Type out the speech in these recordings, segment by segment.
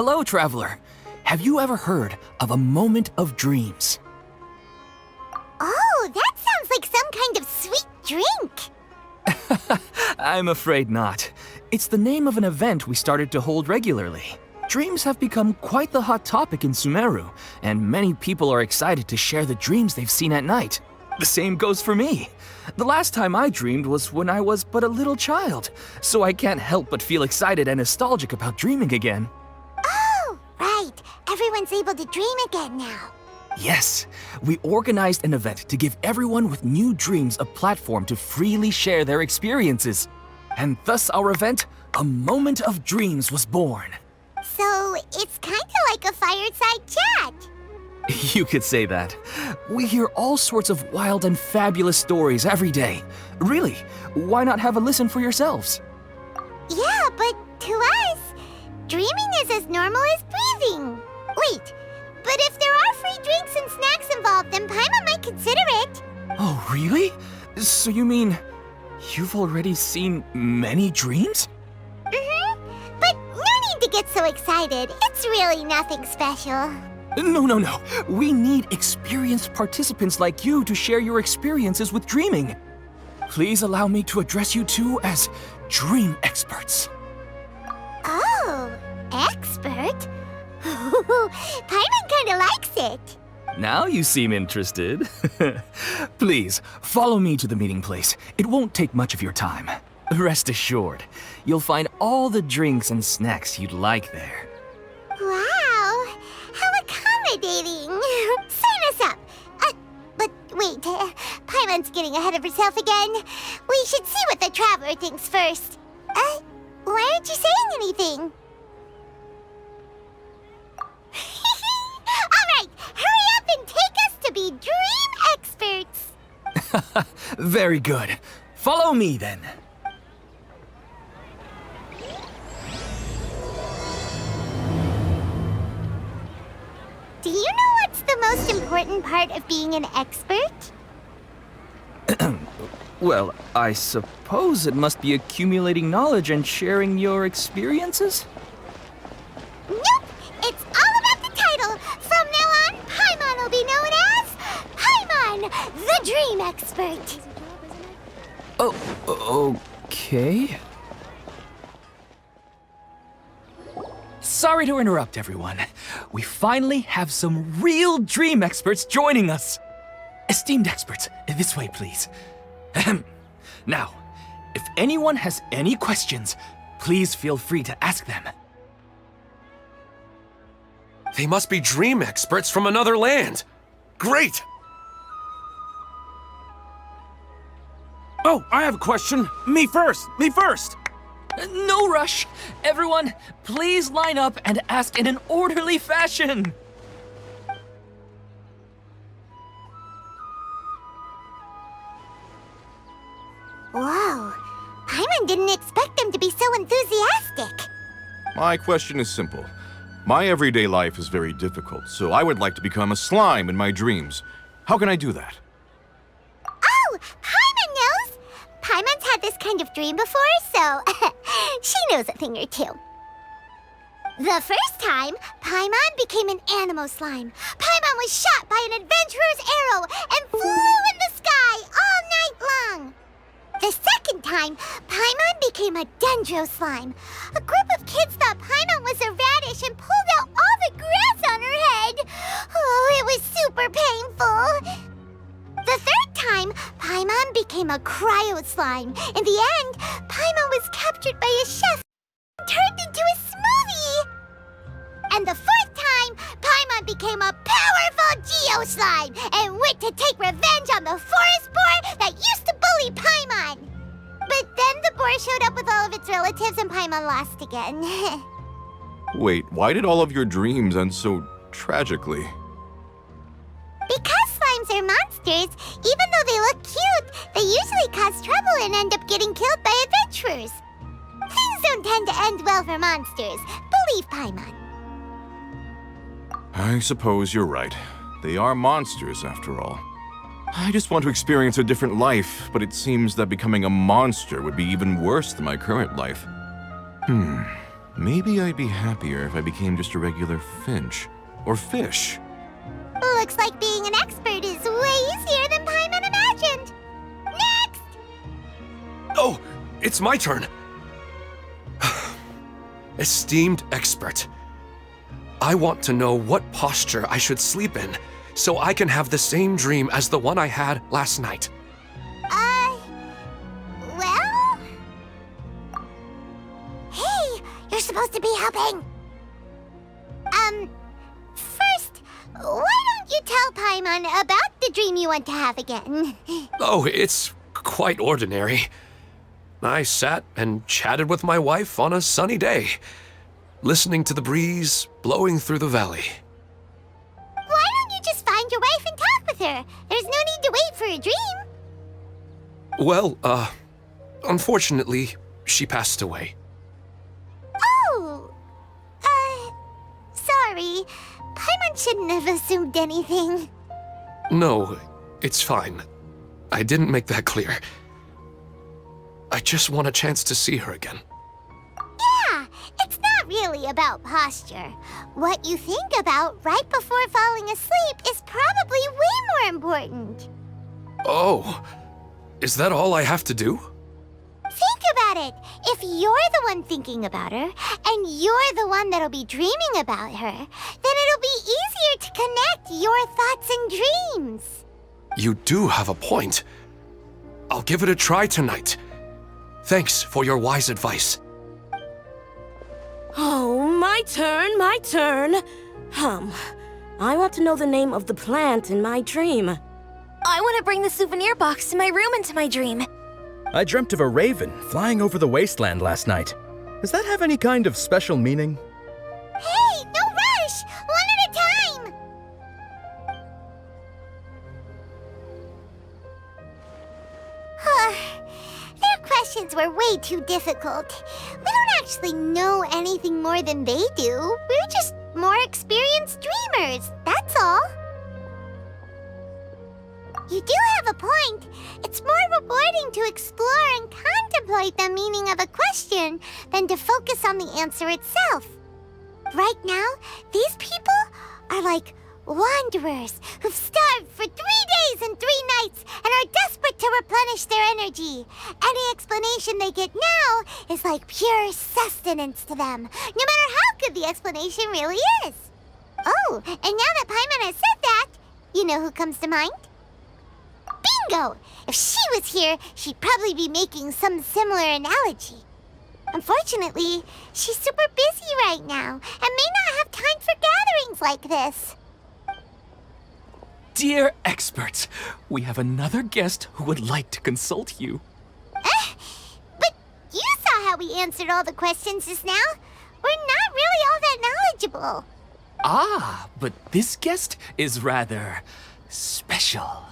Hello, traveler. Have you ever heard of a moment of dreams? Oh, that sounds like some kind of sweet drink. I'm afraid not. It's the name of an event we started to hold regularly. Dreams have become quite the hot topic in Sumeru, and many people are excited to share the dreams they've seen at night. The same goes for me. The last time I dreamed was when I was but a little child, so I can't help but feel excited and nostalgic about dreaming again. Oh, right. Everyone's able to dream again now. Yes, we organized an event to give everyone with new dreams a platform to freely share their experiences. And thus our event, A Moment of Dreams, was born. So, it's kind of like a fireside chat. You could say that. We hear all sorts of wild and fabulous stories every day. Really, why not have a listen for yourselves? Yeah, but to us, dreaming is as normal as breathing. Wait, but if there are free drinks and snacks involved, then Paimon might consider it. Oh, really? So you mean you've already seen many dreams? But no need to get so excited. It's really nothing special. No. We need experienced participants like you to share your experiences with dreaming. Please allow me to address you two as dream experts. Oh, expert? Paimon kinda likes it. Now you seem interested. Please, follow me to the meeting place. It won't take much of your time. Rest assured, you'll find all the drinks and snacks you'd like there. Wow, how accommodating. Sign us up. But wait, Paimon's getting ahead of herself again. We should see what the traveler thinks first. Why aren't you saying anything? All right, hurry up and take us to be dream experts. Very good. Follow me then. Do you know what's the most important part of being an expert? Well, I suppose it must be accumulating knowledge and sharing your experiences? Nope! It's all about the title! From now on, Paimon will be known as Paimon, the Dream Expert! Oh, okay. Sorry to interrupt, everyone. We finally have some real dream experts joining us. Esteemed experts, this way, please. Ahem. Now, if anyone has any questions, please feel free to ask them. They must be dream experts from another land. Great! Oh, I have a question. Me first! No rush. Everyone, please line up and ask in an orderly fashion. Whoa, Paimon didn't expect them to be so enthusiastic. My question is simple. My everyday life is very difficult, so I would like to become a slime in my dreams. How can I do that? Oh, Paimon knows! Paimon's had this kind of dream before, so she knows a thing or two. The first time, Paimon became an animal slime. Paimon was shot by an adventurer's arrow and flew in the sky all night long. The second time, Paimon became a dendro slime. A group of kids thought Paimon was a radish and pulled out all the grass on her head. Oh, it was super painful. The third time, Paimon became a cryo slime. In the end, Paimon was captured by a chef and turned into a smoothie. And the fourth time, Paimon became a powerful geo slime and went to take revenge on the forest boar that used to bully Paimon. But then the boar showed up with all of its relatives and Paimon lost again. Wait, why did all of your dreams end so tragically? Because slimes are monsters, even though they look cute, they usually cause trouble and end up getting killed by adventurers. Things don't tend to end well for monsters. Believe Paimon. I suppose you're right. They are monsters, after all. I just want to experience a different life, but it seems that becoming a monster would be even worse than my current life. Maybe I'd be happier if I became just a regular finch. Or fish. Looks like being an expert is way easier than Paimon imagined. Next! Oh, it's my turn. Esteemed expert, I want to know what posture I should sleep in so I can have the same dream as the one I had last night. Well? Hey, you're supposed to be helping. First, why don't you tell Paimon about the dream you want to have again? Oh, it's quite ordinary. I sat and chatted with my wife on a sunny day, listening to the breeze blowing through the valley. Why don't you just find your wife and talk with her? There's no need to wait for a dream. Well, unfortunately, she passed away. Oh, sorry. Paimon shouldn't have assumed anything. No, it's fine. I didn't make that clear. I just want a chance to see her again. Yeah, it's not really about posture. What you think about right before falling asleep is probably way more important. Oh, is that all I have to do? Think about it. If you're the one thinking about her, and you're the one that'll be dreaming about her, then it'll be easier to connect your thoughts and dreams. You do have a point. I'll give it a try tonight. Thanks for your wise advice. Oh, my turn, my turn. I want to know the name of the plant in my dream. I want to bring the souvenir box to my room into my dream. I dreamt of a raven flying over the wasteland last night. Does that have any kind of special meaning? Hey, no rush! One at a time! Their questions were way too difficult. We don't actually know anything more than they do. We're just more experienced dreamers, that's all. You do have a point. It's more rewarding to explore and contemplate the meaning of a question than to focus on the answer itself. Right now, these people are like wanderers who've starved for 3 days and 3 nights and are desperate to replenish their energy. Any explanation they get now is like pure sustenance to them, no matter how good the explanation really is. Oh, and now that Paimon has said that, you know who comes to mind? Bingo! If she was here, she'd probably be making some similar analogy. Unfortunately, she's super busy right now and may not have time for gatherings like this. Dear experts, we have another guest who would like to consult you. But you saw how we answered all the questions just now. We're not really all that knowledgeable. Ah, but this guest is rather special.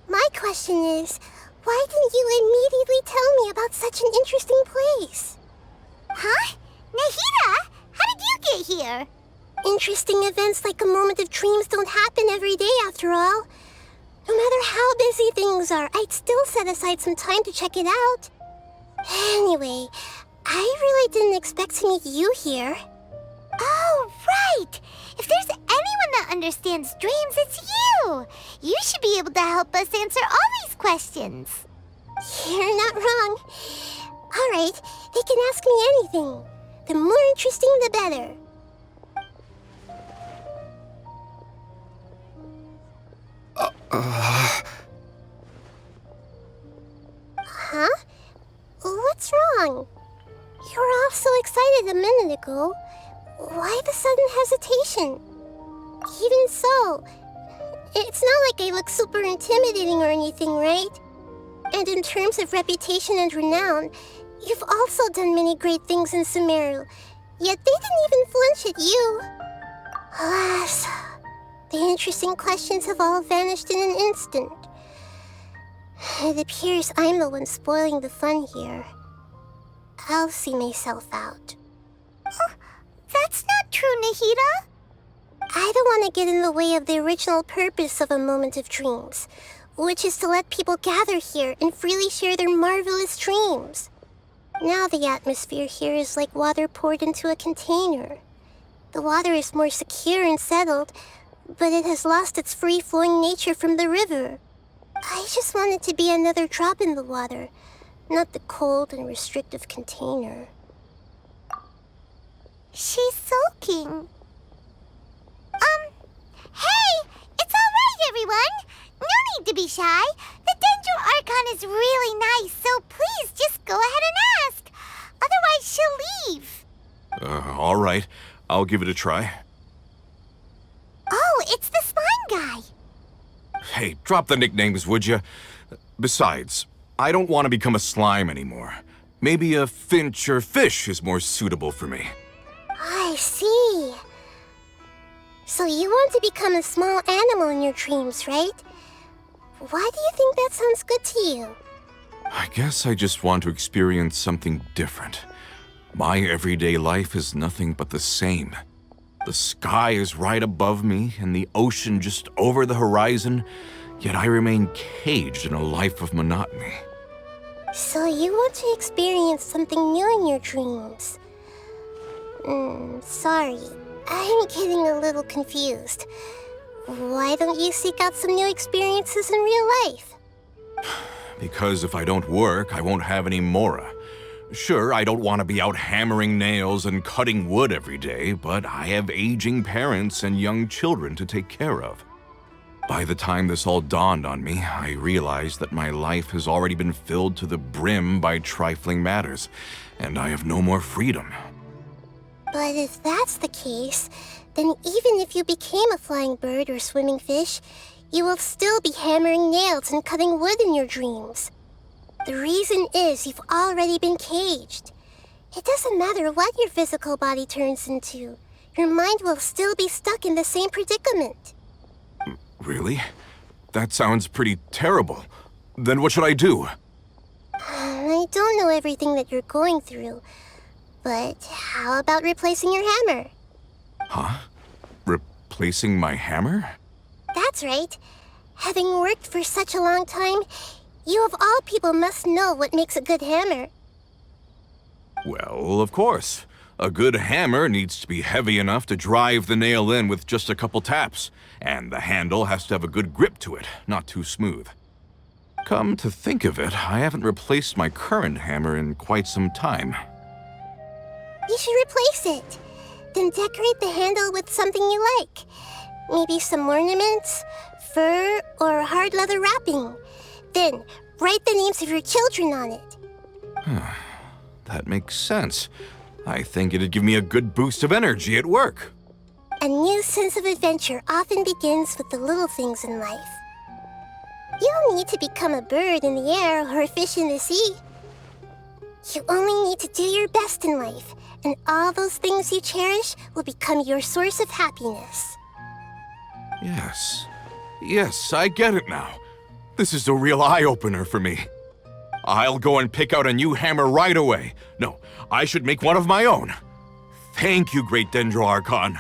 My question is, why didn't you immediately tell me about such an interesting place? Huh? Nahida? How did you get here? Interesting events like a moment of dreams don't happen every day after all. No matter how busy things are, I'd still set aside some time to check it out. Anyway, I really didn't expect to meet you here. Oh, right! If there's anyone that understands dreams, it's you! You should be able to help us answer all these questions. You're not wrong. All right, they can ask me anything. The more interesting, the better. Huh? What's wrong? You were all so excited a minute ago. Why the sudden hesitation? Even so, it's not like I look super intimidating or anything, right? And in terms of reputation and renown, you've also done many great things in Sumeru, yet they didn't even flinch at you. Alas, the interesting questions have all vanished in an instant. It appears I'm the one spoiling the fun here. I'll see myself out. Oh, that's not true, Nahida. I don't want to get in the way of the original purpose of a moment of dreams, which is to let people gather here and freely share their marvelous dreams. Now the atmosphere here is like water poured into a container. The water is more secure and settled, but it has lost its free-flowing nature from the river. I just want it to be another drop in the water, not the cold and restrictive container. She's sulking. Hey! It's all right, everyone! No need to be shy. The Dendro Archon is really nice, so please just go ahead and ask. Otherwise, she'll leave. All right. I'll give it a try. Oh, it's the slime guy. Hey, drop the nicknames, would you? Besides, I don't want to become a slime anymore. Maybe a finch or fish is more suitable for me. I see. So you want to become a small animal in your dreams, right? Why do you think that sounds good to you? I guess I just want to experience something different. My everyday life is nothing but the same. The sky is right above me and the ocean just over the horizon, yet I remain caged in a life of monotony. So you want to experience something new in your dreams? Sorry. I'm getting a little confused. Why don't you seek out some new experiences in real life? Because if I don't work, I won't have any Mora. Sure, I don't want to be out hammering nails and cutting wood every day, but I have aging parents and young children to take care of. By the time this all dawned on me, I realized that my life has already been filled to the brim by trifling matters, and I have no more freedom. But if that's the case, then even if you became a flying bird or swimming fish, you will still be hammering nails and cutting wood in your dreams. The reason is you've already been caged. It doesn't matter what your physical body turns into. Your mind will still be stuck in the same predicament. Really? That sounds pretty terrible. Then what should I do? I don't know everything that you're going through, but how about replacing your hammer? Huh? Replacing my hammer? That's right. Having worked for such a long time, you of all people must know what makes a good hammer. Well, of course. A good hammer needs to be heavy enough to drive the nail in with just a couple taps, and the handle has to have a good grip to it, not too smooth. Come to think of it, I haven't replaced my current hammer in quite some time. You should replace it. Then decorate the handle with something you like. Maybe some ornaments, fur, or hard leather wrapping. Then, write the names of your children on it. That makes sense. I think it'd give me a good boost of energy at work. A new sense of adventure often begins with the little things in life. You don't need to become a bird in the air or a fish in the sea. You only need to do your best in life, and all those things you cherish will become your source of happiness. Yes, I get it now. This is a real eye-opener for me. I'll go and pick out a new hammer right away. No, I should make one of my own. Thank you, Great Dendro Archon.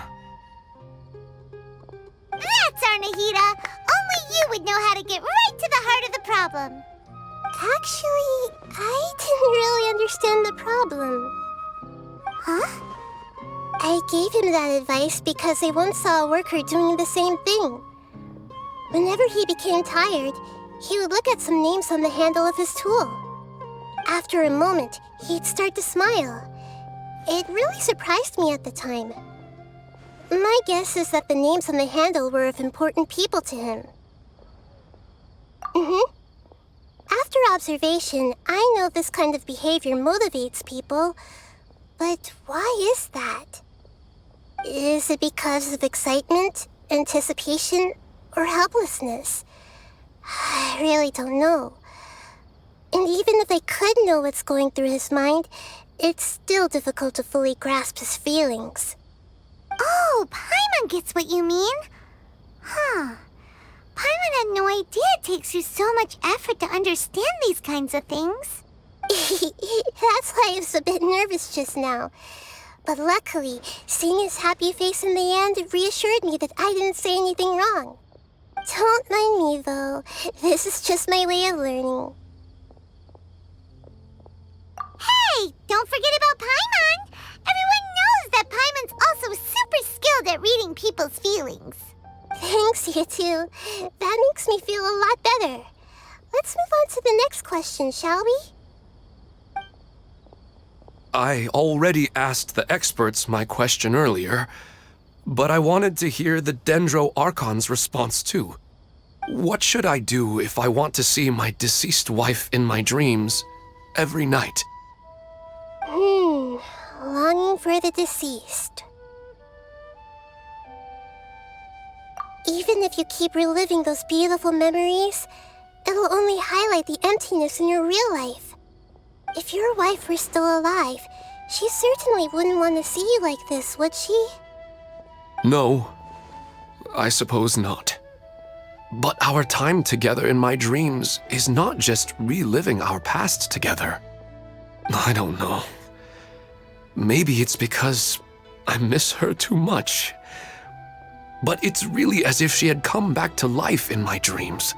That's our Nahida. Only you would know how to get right to the heart of the problem. Actually, I didn't really understand the problem. Huh? I gave him that advice because I once saw a worker doing the same thing. Whenever he became tired, he would look at some names on the handle of his tool. After a moment, he'd start to smile. It really surprised me at the time. My guess is that the names on the handle were of important people to him. After observation, I know this kind of behavior motivates people. But why is that? Is it because of excitement, anticipation, or helplessness? I really don't know. And even if I could know what's going through his mind, it's still difficult to fully grasp his feelings. Oh, Paimon gets what you mean. Huh. Paimon had no idea it takes you so much effort to understand these kinds of things. That's why I was a bit nervous just now. But luckily, seeing his happy face in the end reassured me that I didn't say anything wrong. Don't mind me, though. This is just my way of learning. Hey, don't forget about Paimon! Everyone knows that Paimon's also super skilled at reading people's feelings. Thanks, you two. That makes me feel a lot better. Let's move on to the next question, shall we? I already asked the experts my question earlier, but I wanted to hear the Dendro Archon's response too. What should I do if I want to see my deceased wife in my dreams every night? Longing for the deceased. Even if you keep reliving those beautiful memories, it'll only highlight the emptiness in your real life. If your wife were still alive, she certainly wouldn't want to see you like this, would she? No, I suppose not. But our time together in my dreams is not just reliving our past together. I don't know. Maybe it's because I miss her too much. But it's really as if she had come back to life in my dreams.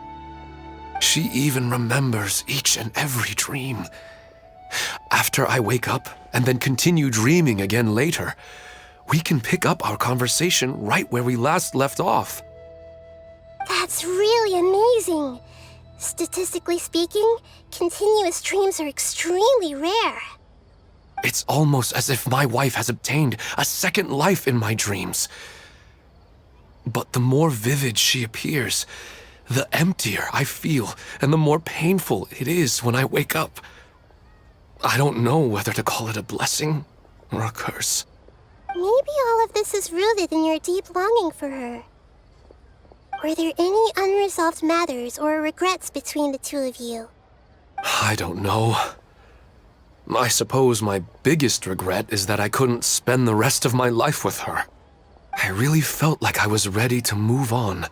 She even remembers each and every dream. After I wake up and then continue dreaming again later, we can pick up our conversation right where we last left off. That's really amazing. Statistically speaking, continuous dreams are extremely rare. It's almost as if my wife has obtained a second life in my dreams. But the more vivid she appears, the emptier I feel and the more painful it is when I wake up. I don't know whether to call it a blessing or a curse. Maybe all of this is rooted in your deep longing for her. Were there any unresolved matters or regrets between the two of you? I don't know. I suppose my biggest regret is that I couldn't spend the rest of my life with her. I really felt like I was ready to move on.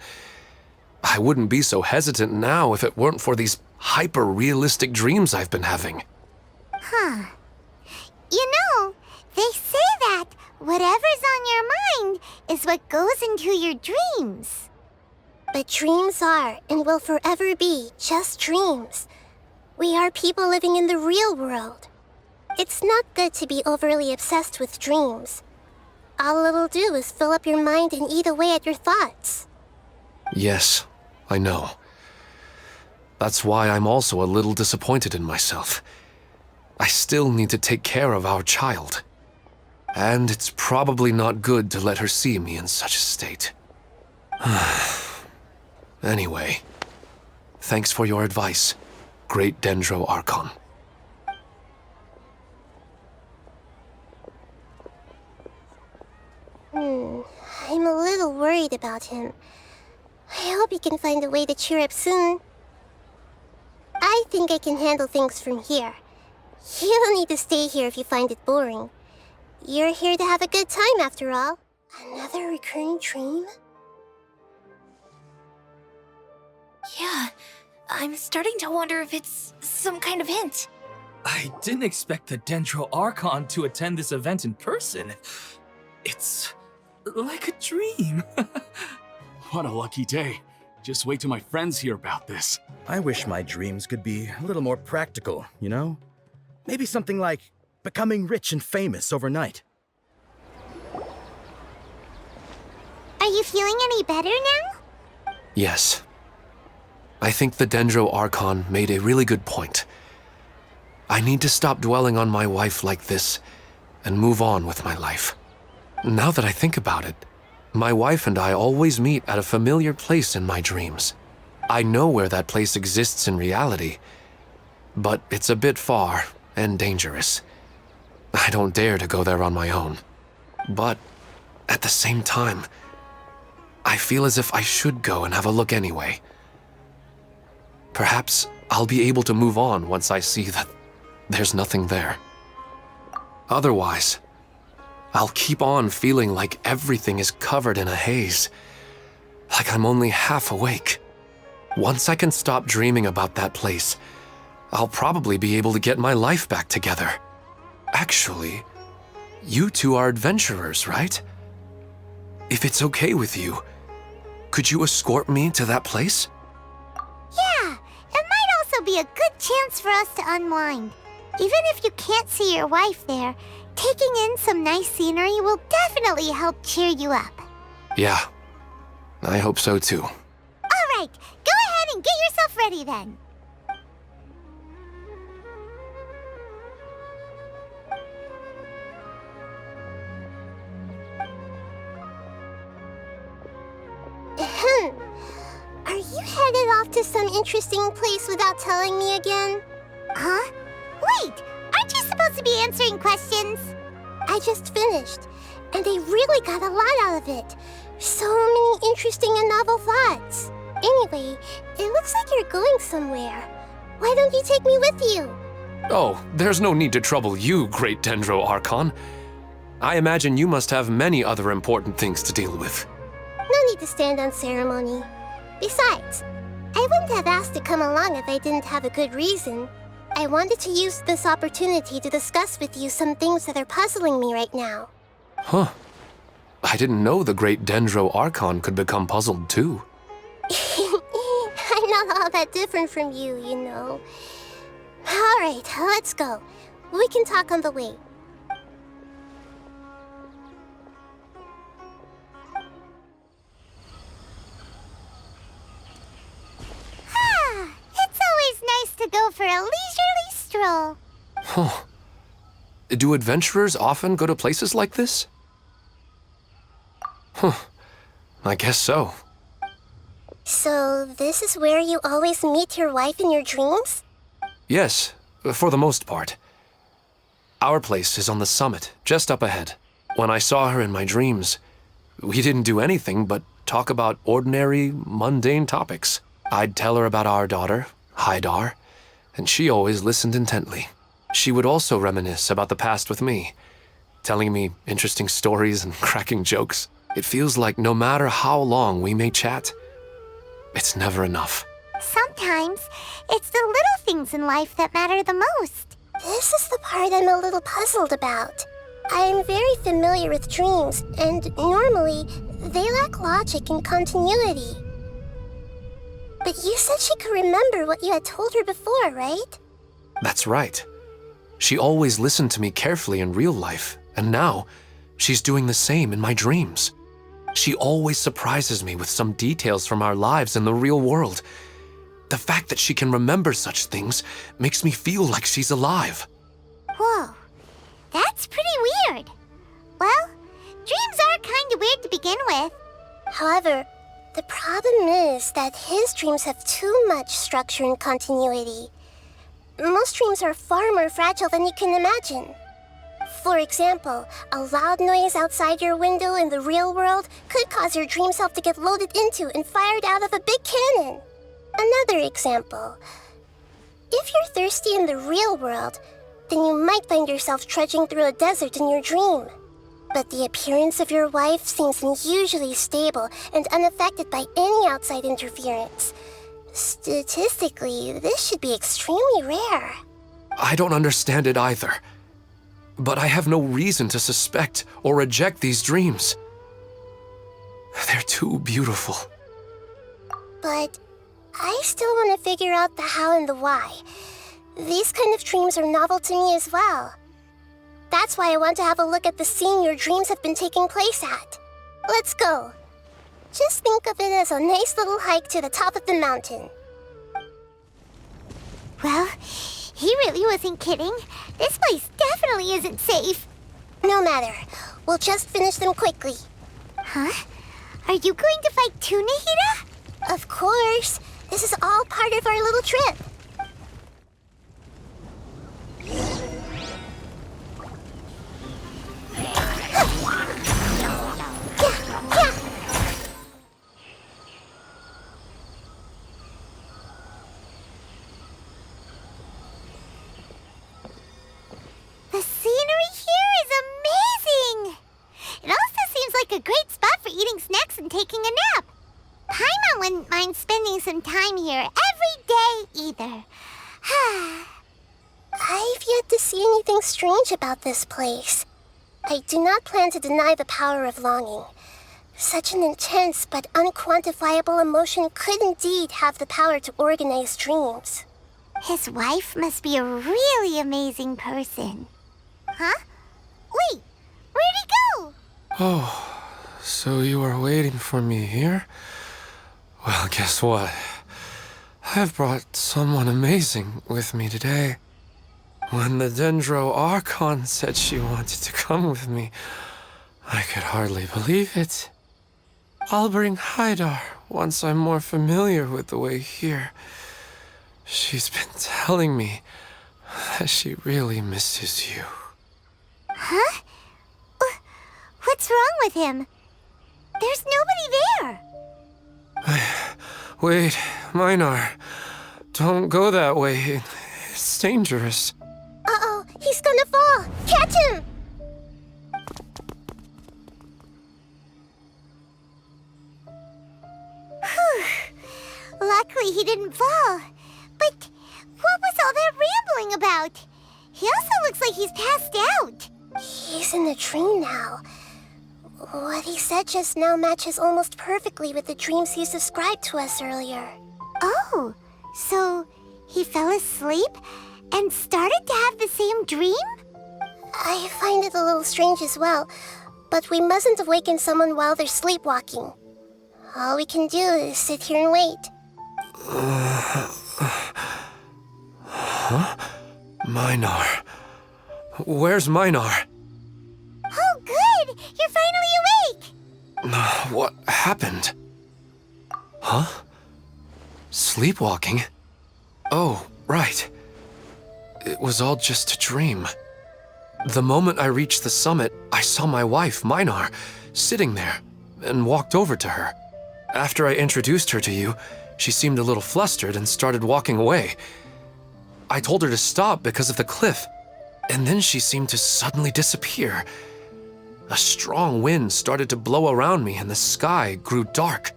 I wouldn't be so hesitant now if it weren't for these hyper-realistic dreams I've been having. You know, they say that whatever's on your mind is what goes into your dreams. But dreams are and will forever be just dreams. We are people living in the real world. It's not good to be overly obsessed with dreams. All it'll do is fill up your mind and eat away at your thoughts. Yes, I know. That's why I'm also a little disappointed in myself. I still need to take care of our child. And it's probably not good to let her see me in such a state. Anyway, thanks for your advice, Great Dendro Archon. I'm a little worried about him. I hope he can find a way to cheer up soon. I think I can handle things from here. You don't need to stay here if you find it boring. You're here to have a good time, after all. Another recurring dream? Yeah, I'm starting to wonder if it's some kind of hint. I didn't expect the Dendro Archon to attend this event in person. It's like a dream. What a lucky day. Just wait till my friends hear about this. I wish my dreams could be a little more practical, you know? Maybe something like becoming rich and famous overnight. Are you feeling any better now? Yes. I think the Dendro Archon made a really good point. I need to stop dwelling on my wife like this and move on with my life. Now that I think about it, my wife and I always meet at a familiar place in my dreams. I know where that place exists in reality, but it's a bit far and dangerous. I don't dare to go there on my own. But at the same time, I feel as if I should go and have a look anyway. Perhaps I'll be able to move on once I see that there's nothing there. Otherwise, I'll keep on feeling like everything is covered in a haze, like I'm only half awake. Once I can stop dreaming about that place, I'll probably be able to get my life back together. Actually, you two are adventurers, right? If it's okay with you, Could you escort me to that place? Yeah, it might also be a good chance for us to unwind. Even if you can't see your wife there, taking in some nice scenery will definitely help cheer you up. Yeah, I hope so too. All right, go ahead and get yourself ready then. Are you headed off to some interesting place without telling me again? Huh? Wait, aren't you supposed to be answering questions? I just finished, and I really got a lot out of it. So many interesting and novel thoughts. Anyway, it looks like you're going somewhere. Why don't you take me with you? Oh, there's no need to trouble you, Great Dendro Archon. I imagine you must have many other important things to deal with. No need to stand on ceremony. Besides, I wouldn't have asked to come along if I didn't have a good reason. I wanted to use this opportunity to discuss with you some things that are puzzling me right now. Huh. I didn't know the Great Dendro Archon could become puzzled too. I'm not all that different from you, you know. All right, let's go. We can talk on the way. It's always nice to go for a leisurely stroll. Huh. Do adventurers often go to places like this? Huh. I guess so. So, this is where you always meet your wife in your dreams? Yes, for the most part. Our place is on the summit, just up ahead. When I saw her in my dreams, we didn't do anything but talk about ordinary, mundane topics. I'd tell her about our daughter, Haidar, and she always listened intently. She would also reminisce about the past with me, telling me interesting stories and cracking jokes. It feels like no matter how long we may chat, it's never enough. Sometimes, it's the little things in life that matter the most. This is the part I'm a little puzzled about. I am very familiar with dreams, and normally, they lack logic and continuity. But you said she could remember what you had told her before, right? That's right. She always listened to me carefully in real life, and now she's doing the same in my dreams. She always surprises me with some details from our lives in the real world. The fact that she can remember such things makes me feel like she's alive. Whoa, that's pretty weird. Well, dreams are kind of weird to begin with. However, the problem is that his dreams have too much structure and continuity. Most dreams are far more fragile than you can imagine. For example, a loud noise outside your window in the real world could cause your dream self to get loaded into and fired out of a big cannon. Another example. If you're thirsty in the real world, then you might find yourself trudging through a desert in your dream. But the appearance of your wife seems unusually stable and unaffected by any outside interference. Statistically, this should be extremely rare. I don't understand it either. But I have no reason to suspect or reject these dreams. They're too beautiful. But I still want to figure out the how and the why. These kind of dreams are novel to me as well. That's why I want to have a look at the scene your dreams have been taking place at. Let's go. Just think of it as a nice little hike to the top of the mountain. Well, he really wasn't kidding. This place definitely isn't safe. No matter. We'll just finish them quickly. Huh? Are you going to fight too, Nahida? Of course. This is all part of our little trip. The scenery here is amazing! It also seems like a great spot for eating snacks and taking a nap. Paimon wouldn't mind spending some time here every day either. I've yet to see anything strange about this place. I do not plan to deny the power of longing. Such an intense but unquantifiable emotion could indeed have the power to organize dreams. His wife must be a really amazing person. Huh? Wait, where'd he go? Oh, so you are waiting for me here? Well, guess what? I've brought someone amazing with me today. When the Dendro Archon said she wanted to come with me, I could hardly believe it. I'll bring Haidar once I'm more familiar with the way here. She's been telling me that she really misses you. Huh? What's wrong with him? There's nobody there. Wait, Minar. Don't go that way. It's dangerous. Uh-oh, he's gonna fall! Catch him! Luckily he didn't fall. But what was all that rambling about? He also looks like he's passed out. He's in a dream now. What he said just now matches almost perfectly with the dreams he's described to us earlier. Oh, so he fell asleep and started to have the same dream? I find it a little strange as well, but we mustn't awaken someone while they're sleepwalking. All we can do is sit here and wait. Huh? Minar. Where's Minar? Oh, good! You're finally awake! What happened? Huh? Sleepwalking? Oh, right. It was all just a dream. The moment I reached the summit, I saw my wife, Minar, sitting there, and walked over to her. After I introduced her to you, she seemed a little flustered and started walking away. I told her to stop because of the cliff, and then she seemed to suddenly disappear. A strong wind started to blow around me and the sky grew dark.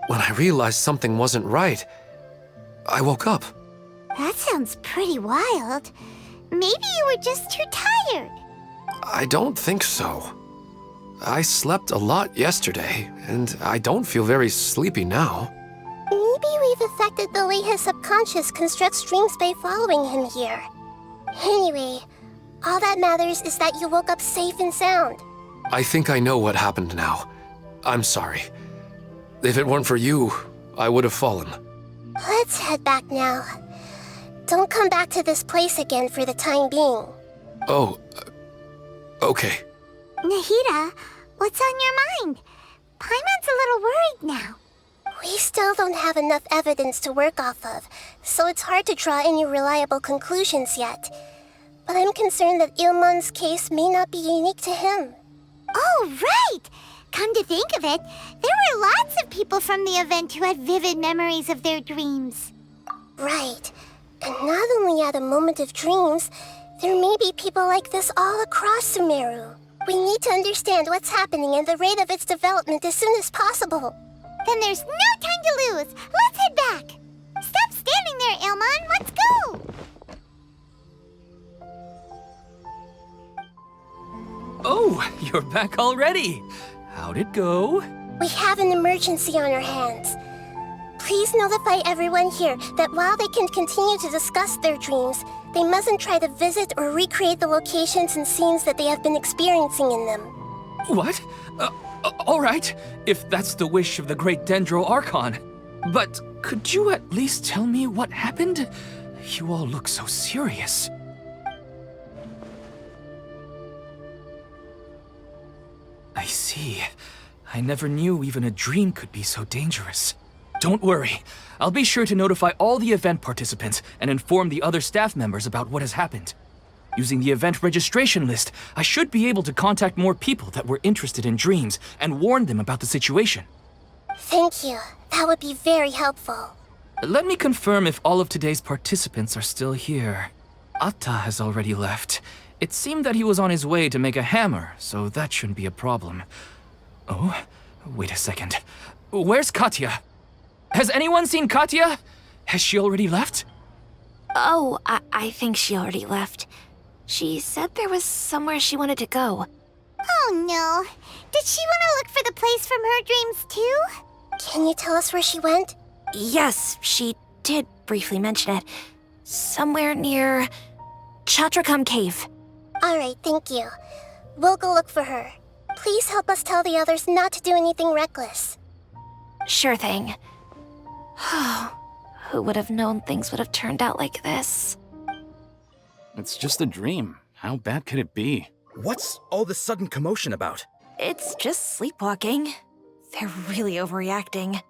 When I realized something wasn't right, I woke up. That sounds pretty wild. Maybe you were just too tired. I don't think so. I slept a lot yesterday, and I don't feel very sleepy now. Maybe we've affected the way his subconscious constructs dreams by following him here. Anyway, all that matters is that you woke up safe and sound. I think I know what happened now. I'm sorry. If it weren't for you, I would have fallen. Let's head back now. Don't come back to this place again for the time being. Oh, okay. Nahida, what's on your mind? Paimon's a little worried now. We still don't have enough evidence to work off of, so it's hard to draw any reliable conclusions yet. But I'm concerned that Ilmon's case may not be unique to him. Oh, right! Come to think of it, there were lots of people from the event who had vivid memories of their dreams. Right. And not only at a moment of dreams, there may be people like this all across Sumeru. We need to understand what's happening and the rate of its development as soon as possible. Then there's no time to lose. Let's head back. Stop standing there, Ilmon. Let's go. Oh, you're back already. How'd it go? We have an emergency on our hands. Please notify everyone here that while they can continue to discuss their dreams, they mustn't try to visit or recreate the locations and scenes that they have been experiencing in them. What? All right, if that's the wish of the great Dendro Archon. But could you at least tell me what happened? You all look so serious. I see. I never knew even a dream could be so dangerous. Don't worry. I'll be sure to notify all the event participants and inform the other staff members about what has happened. Using the event registration list, I should be able to contact more people that were interested in dreams and warn them about the situation. Thank you. That would be very helpful. Let me confirm if all of today's participants are still here. Atta has already left. It seemed that he was on his way to make a hammer, so that shouldn't be a problem. Oh, wait a second. Where's Katya? Has anyone seen Katya? Has she already left? Oh, I think she already left. She said there was somewhere she wanted to go. Oh no. Did she want to look for the place from her dreams too? Can you tell us where she went? Yes, she did briefly mention it. Somewhere near Chatrakam Cave. Alright, thank you. We'll go look for her. Please help us tell the others not to do anything reckless. Sure thing. Who would have known things would have turned out like this? It's just a dream. How bad could it be? What's all this sudden commotion about? It's just sleepwalking. They're really overreacting.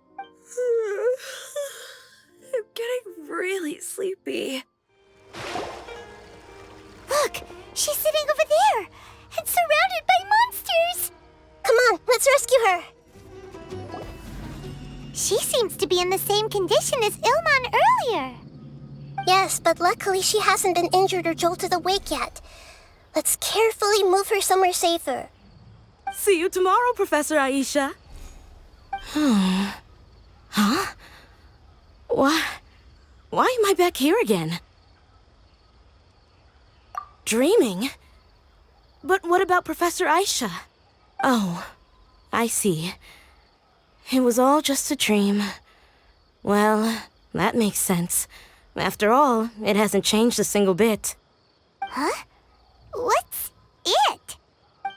I'm getting really sleepy. Look, she's sitting over there and surrounded by monsters. Come on, let's rescue her! She seems to be in the same condition as Ilman earlier. Yes, but luckily she hasn't been injured or jolted awake yet. Let's carefully move her somewhere safer. See you tomorrow, Professor Aisha. Huh? Why am I back here again? Dreaming? But what about Professor Aisha? Oh, I see. It was all just a dream. Well, that makes sense. After all, it hasn't changed a single bit. Huh? What's it?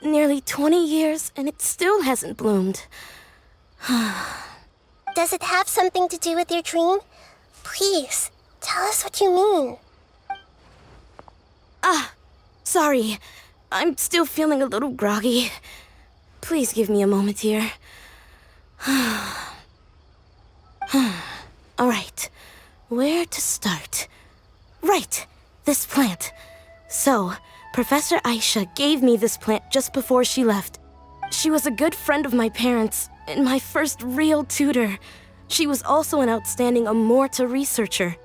Nearly 20 years, and it still hasn't bloomed. Does it have something to do with your dream? Please, tell us what you mean. Sorry. I'm still feeling a little groggy. Please give me a moment here. Alright, where to start? Right, this plant. So, Professor Aisha gave me this plant just before she left. She was a good friend of my parents, and my first real tutor. She was also an outstanding Amorta researcher.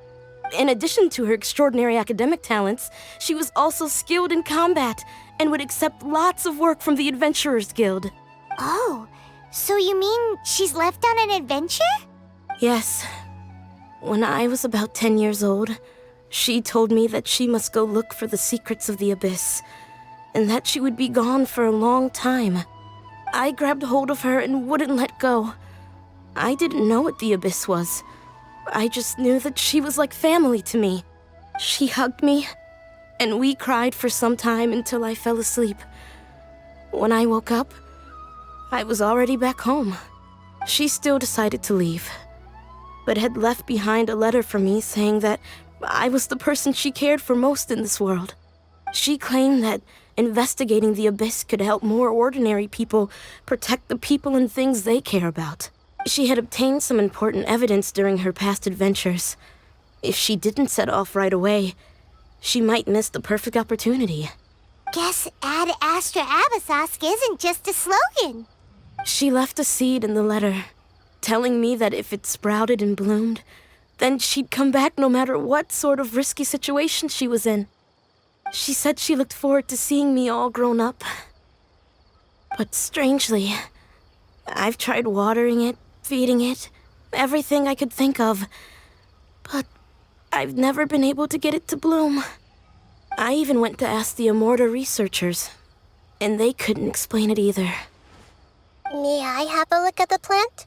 In addition to her extraordinary academic talents, she was also skilled in combat and would accept lots of work from the Adventurers Guild. Oh, so you mean she's left on an adventure? Yes. When I was about 10 years old, she told me that she must go look for the secrets of the Abyss, and that she would be gone for a long time. I grabbed hold of her and wouldn't let go. I didn't know what the Abyss was. I just knew that she was like family to me. She hugged me, and we cried for some time until I fell asleep. When I woke up, I was already back home. She still decided to leave, but had left behind a letter for me saying that I was the person she cared for most in this world. She claimed that investigating the Abyss could help more ordinary people protect the people and things they care about. She had obtained some important evidence during her past adventures. If she didn't set off right away, she might miss the perfect opportunity. Guess Ad Astra Abyssosque isn't just a slogan. She left a seed in the letter, telling me that if it sprouted and bloomed, then she'd come back no matter what sort of risky situation she was in. She said she looked forward to seeing me all grown up. But strangely, I've tried watering it, feeding it, everything I could think of, but I've never been able to get it to bloom. I even went to ask the Amorta researchers, and they couldn't explain it either. May I have a look at the plant?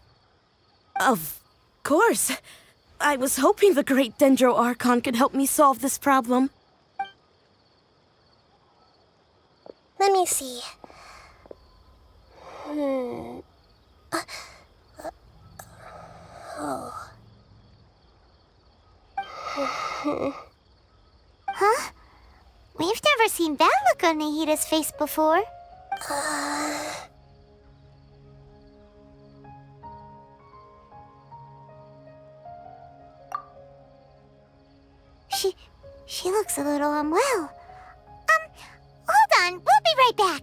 Of course. I was hoping the great Dendro Archon could help me solve this problem. Let me see. Huh? We've never seen that look on Nahida's face before. She looks a little unwell. Hold on, we'll be right back.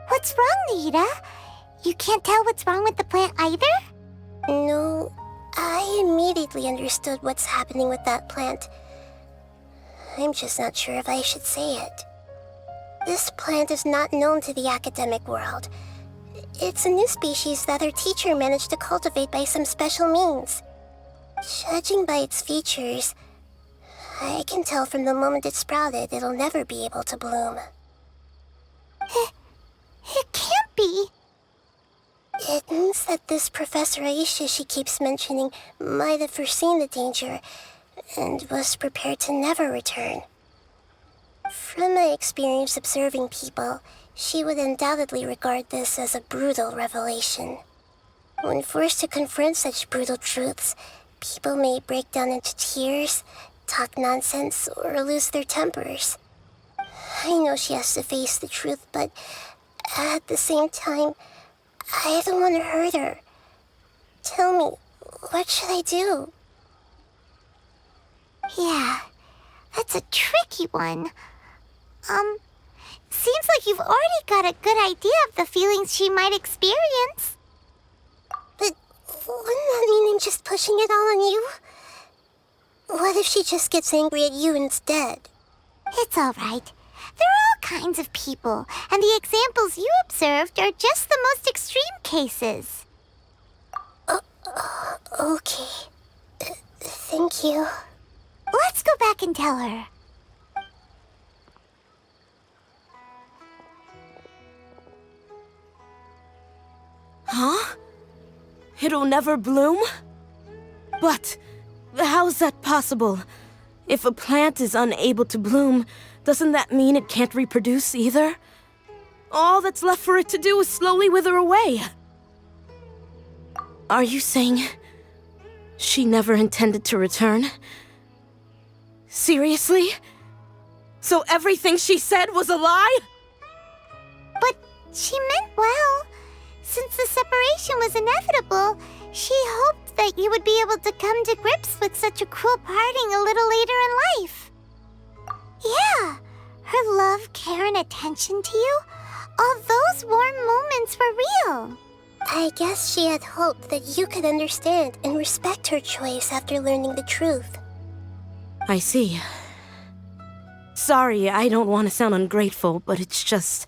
What's wrong, Nahida? You can't tell what's wrong with the plant either? No, I immediately understood what's happening with that plant. I'm just not sure if I should say it. This plant is not known to the academic world. It's a new species that our teacher managed to cultivate by some special means. Judging by its features, I can tell from the moment it sprouted it'll never be able to bloom. It can't be. It means that this Professor Aisha she keeps mentioning might have foreseen the danger and was prepared to never return. From my experience observing people, she would undoubtedly regard this as a brutal revelation. When forced to confront such brutal truths, people may break down into tears, talk nonsense, or lose their tempers. I know she has to face the truth, but at the same time, I don't want to hurt her. Tell me, what should I do? Yeah, that's a tricky one. Seems like you've already got a good idea of the feelings she might experience. But wouldn't that mean I'm just pushing it all on you? What if she just gets angry at you instead? It's all right. There are all kinds of people, and the examples you observed are just the most extreme cases. Okay. Thank you. Let's go back and tell her. Huh? It'll never bloom? But how's that possible? If a plant is unable to bloom, doesn't that mean it can't reproduce either? All that's left for it to do is slowly wither away. Are you saying she never intended to return? Seriously? So everything she said was a lie? But she meant well. Since the separation was inevitable, she hoped that you would be able to come to grips with such a cruel parting a little later in life. Yeah, her love, care, and attention to you, all those warm moments were real. I guess she had hoped that you could understand and respect her choice after learning the truth. I see. Sorry, I don't want to sound ungrateful, but it's just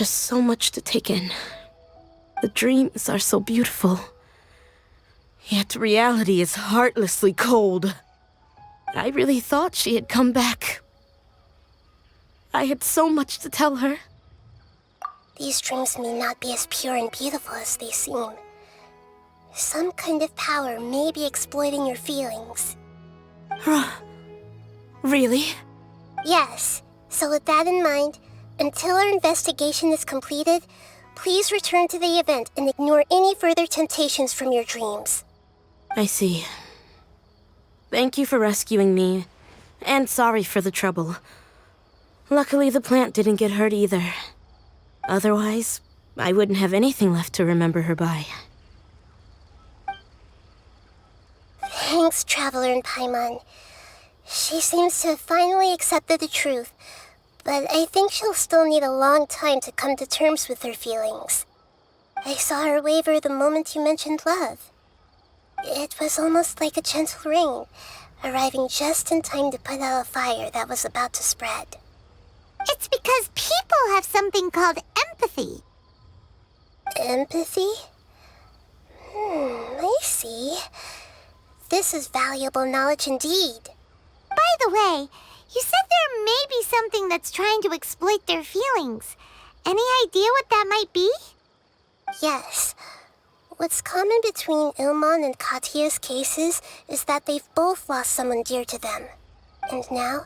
so much to take in. The dreams are so beautiful. Yet reality is heartlessly cold. I really thought she had come back. I had so much to tell her. These dreams may not be as pure and beautiful as they seem. Some kind of power may be exploiting your feelings. Really? Yes. So with that in mind, until our investigation is completed, please return to the event and ignore any further temptations from your dreams. I see. Thank you for rescuing me, and sorry for the trouble. Luckily, the plant didn't get hurt either. Otherwise, I wouldn't have anything left to remember her by. Thanks, Traveler and Paimon. She seems to have finally accepted the truth, but I think she'll still need a long time to come to terms with her feelings. I saw her waver the moment you mentioned love. It was almost like a gentle rain, arriving just in time to put out a fire that was about to spread. It's because people have something called empathy. Empathy? I see. This is valuable knowledge indeed. By the way, you said there may be something that's trying to exploit their feelings. Any idea what that might be? Yes. What's common between Ilmon and Katya's cases is that they've both lost someone dear to them. And now,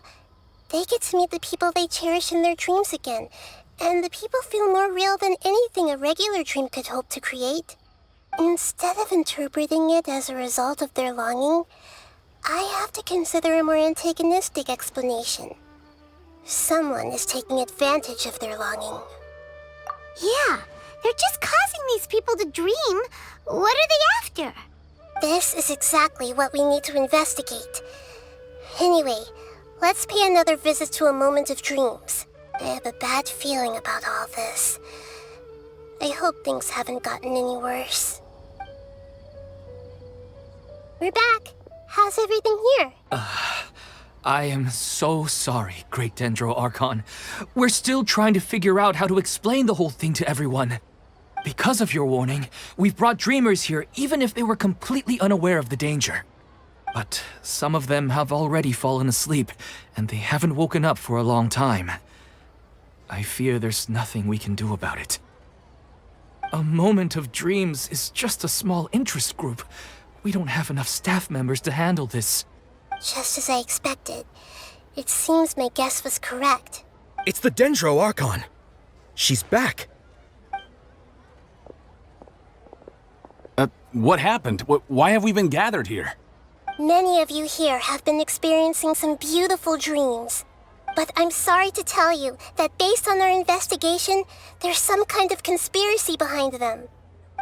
they get to meet the people they cherish in their dreams again, and the people feel more real than anything a regular dream could hope to create. Instead of interpreting it as a result of their longing, I have to consider a more antagonistic explanation. Someone is taking advantage of their longing. Yeah, they're just causing these people to dream. What are they after? This is exactly what we need to investigate. Anyway, let's pay another visit to a moment of dreams. I have a bad feeling about all this. I hope things haven't gotten any worse. We're back. How's everything here? I am so sorry, Great Dendro Archon. We're still trying to figure out how to explain the whole thing to everyone. Because of your warning, we've brought dreamers here even if they were completely unaware of the danger. But some of them have already fallen asleep, and they haven't woken up for a long time. I fear there's nothing we can do about it. A moment of dreams is just a small interest group. We don't have enough staff members to handle this. Just as I expected. It seems my guess was correct. It's the Dendro Archon. She's back. What happened? Why have we been gathered here? Many of you here have been experiencing some beautiful dreams. But I'm sorry to tell you that based on our investigation, there's some kind of conspiracy behind them.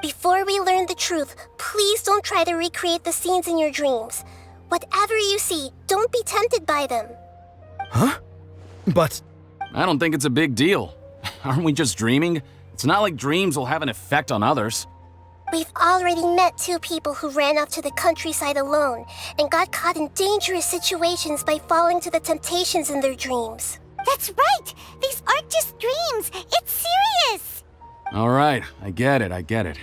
Before we learn the truth, please don't try to recreate the scenes in your dreams. Whatever you see, don't be tempted by them. Huh? But... I don't think it's a big deal. Aren't we just dreaming? It's not like dreams will have an effect on others. We've already met 2 people who ran off to the countryside alone and got caught in dangerous situations by falling to the temptations in their dreams. That's right! These aren't just dreams! It's serious! All right, I get it.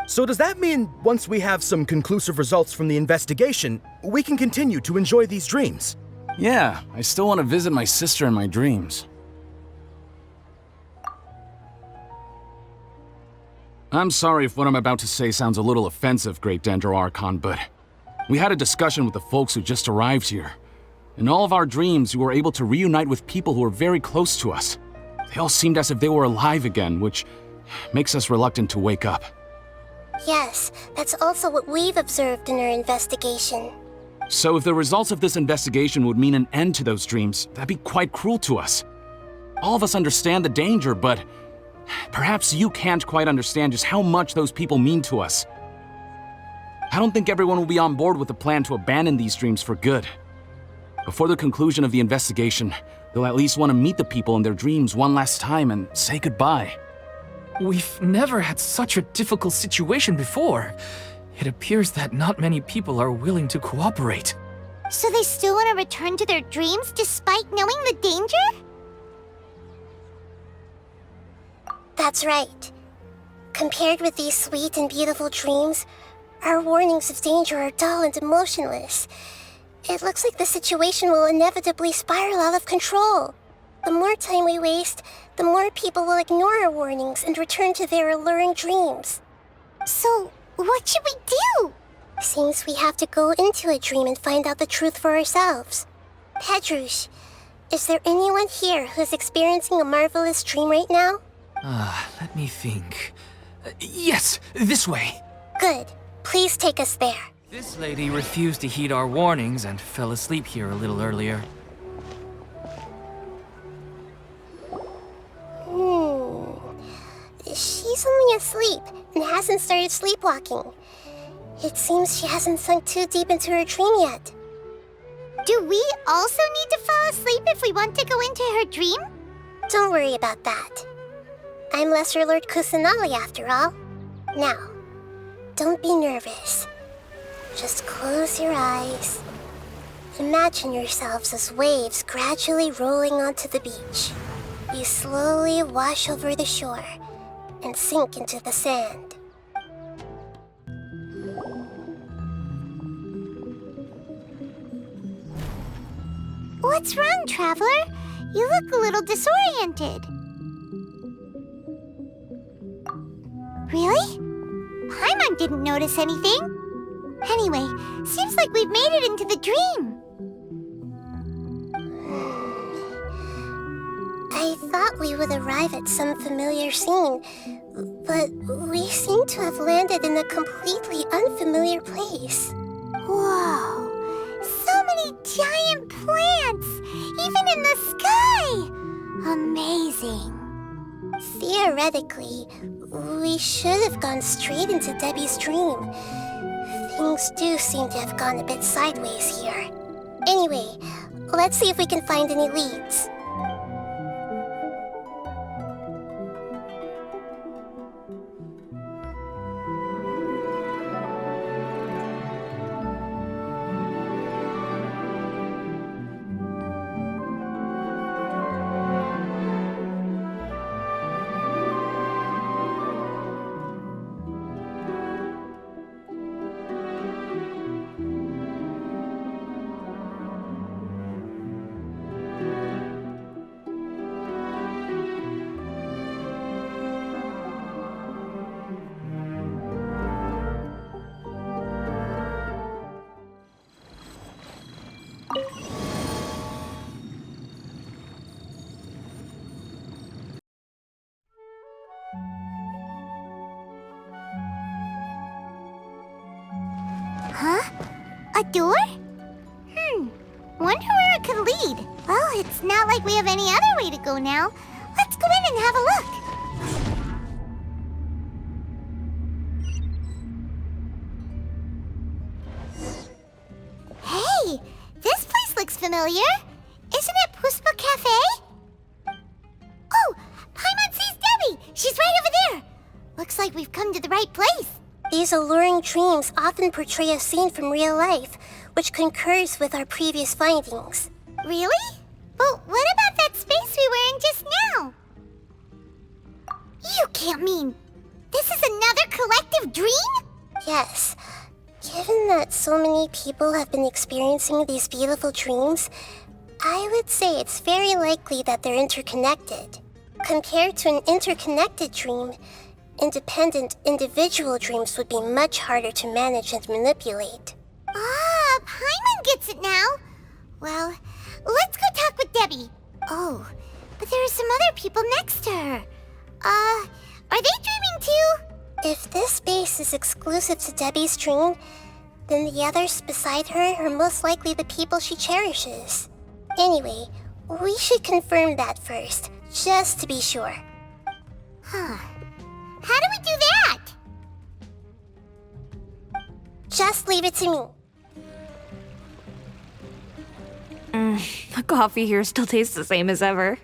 so does that mean once we have some conclusive results from the investigation, we can continue to enjoy these dreams? Yeah, I still want to visit my sister in my dreams. I'm sorry if what I'm about to say sounds a little offensive, Great Dendro Archon, but we had a discussion with the folks who just arrived here. In all of our dreams, we were able to reunite with people who were very close to us. They all seemed as if they were alive again, which makes us reluctant to wake up. Yes, that's also what we've observed in our investigation. So if the results of this investigation would mean an end to those dreams, that'd be quite cruel to us. All of us understand the danger, but perhaps you can't quite understand just how much those people mean to us. I don't think everyone will be on board with the plan to abandon these dreams for good. Before the conclusion of the investigation, they'll at least want to meet the people in their dreams one last time and say goodbye. We've never had such a difficult situation before. It appears that not many people are willing to cooperate. So they still want to return to their dreams despite knowing the danger? That's right. Compared with these sweet and beautiful dreams, our warnings of danger are dull and emotionless. It looks like the situation will inevitably spiral out of control. The more time we waste, the more people will ignore our warnings and return to their alluring dreams. So, what should we do? Seems we have to go into a dream and find out the truth for ourselves. Pedrush, is there anyone here who's experiencing a marvelous dream right now? Let me think. Yes, this way. Good. Please take us there. This lady refused to heed our warnings and fell asleep here a little earlier. She's only asleep and hasn't started sleepwalking. It seems she hasn't sunk too deep into her dream yet. Do we also need to fall asleep if we want to go into her dream? Don't worry about that. I'm Lesser Lord Kusanali after all. Now, don't be nervous. Just close your eyes. Imagine yourselves as waves gradually rolling onto the beach. You slowly wash over the shore and sink into the sand. What's wrong, Traveler? You look a little disoriented. Really? Paimon didn't notice anything. Anyway, seems like we've made it into the dream. I thought we would arrive at some familiar scene, but we seem to have landed in a completely unfamiliar place. Whoa! So many giant plants! Even in the sky! Amazing. Theoretically, we should have gone straight into Debbie's dream. Things do seem to have gone a bit sideways here. Anyway, let's see if we can find any leads. A door? Wonder where it could lead. Well, it's not like we have any other way to go now. Let's go in and have a look. Hey, this place looks familiar. Isn't it Puspa Cafe? Oh, Paimon sees Debbie. She's right over there. Looks like we've come to the right place. These alluring dreams often portray a scene from real life, which concurs with our previous findings. Really? But what about that space we were in just now? You can't mean this is another collective dream? Yes. Given that so many people have been experiencing these beautiful dreams, I would say it's very likely that they're interconnected. Compared to an interconnected dream, independent individual dreams would be much harder to manage and manipulate. Ah, Paimon gets it now. Well, let's go talk with Debbie. Oh, but there are some other people next to her. Are they dreaming too? If this space is exclusive to Debbie's dream, then the others beside her are most likely the people she cherishes. Anyway, we should confirm that first, just to be sure. Huh. How do we do that? Just leave it to me. The coffee here still tastes the same as ever.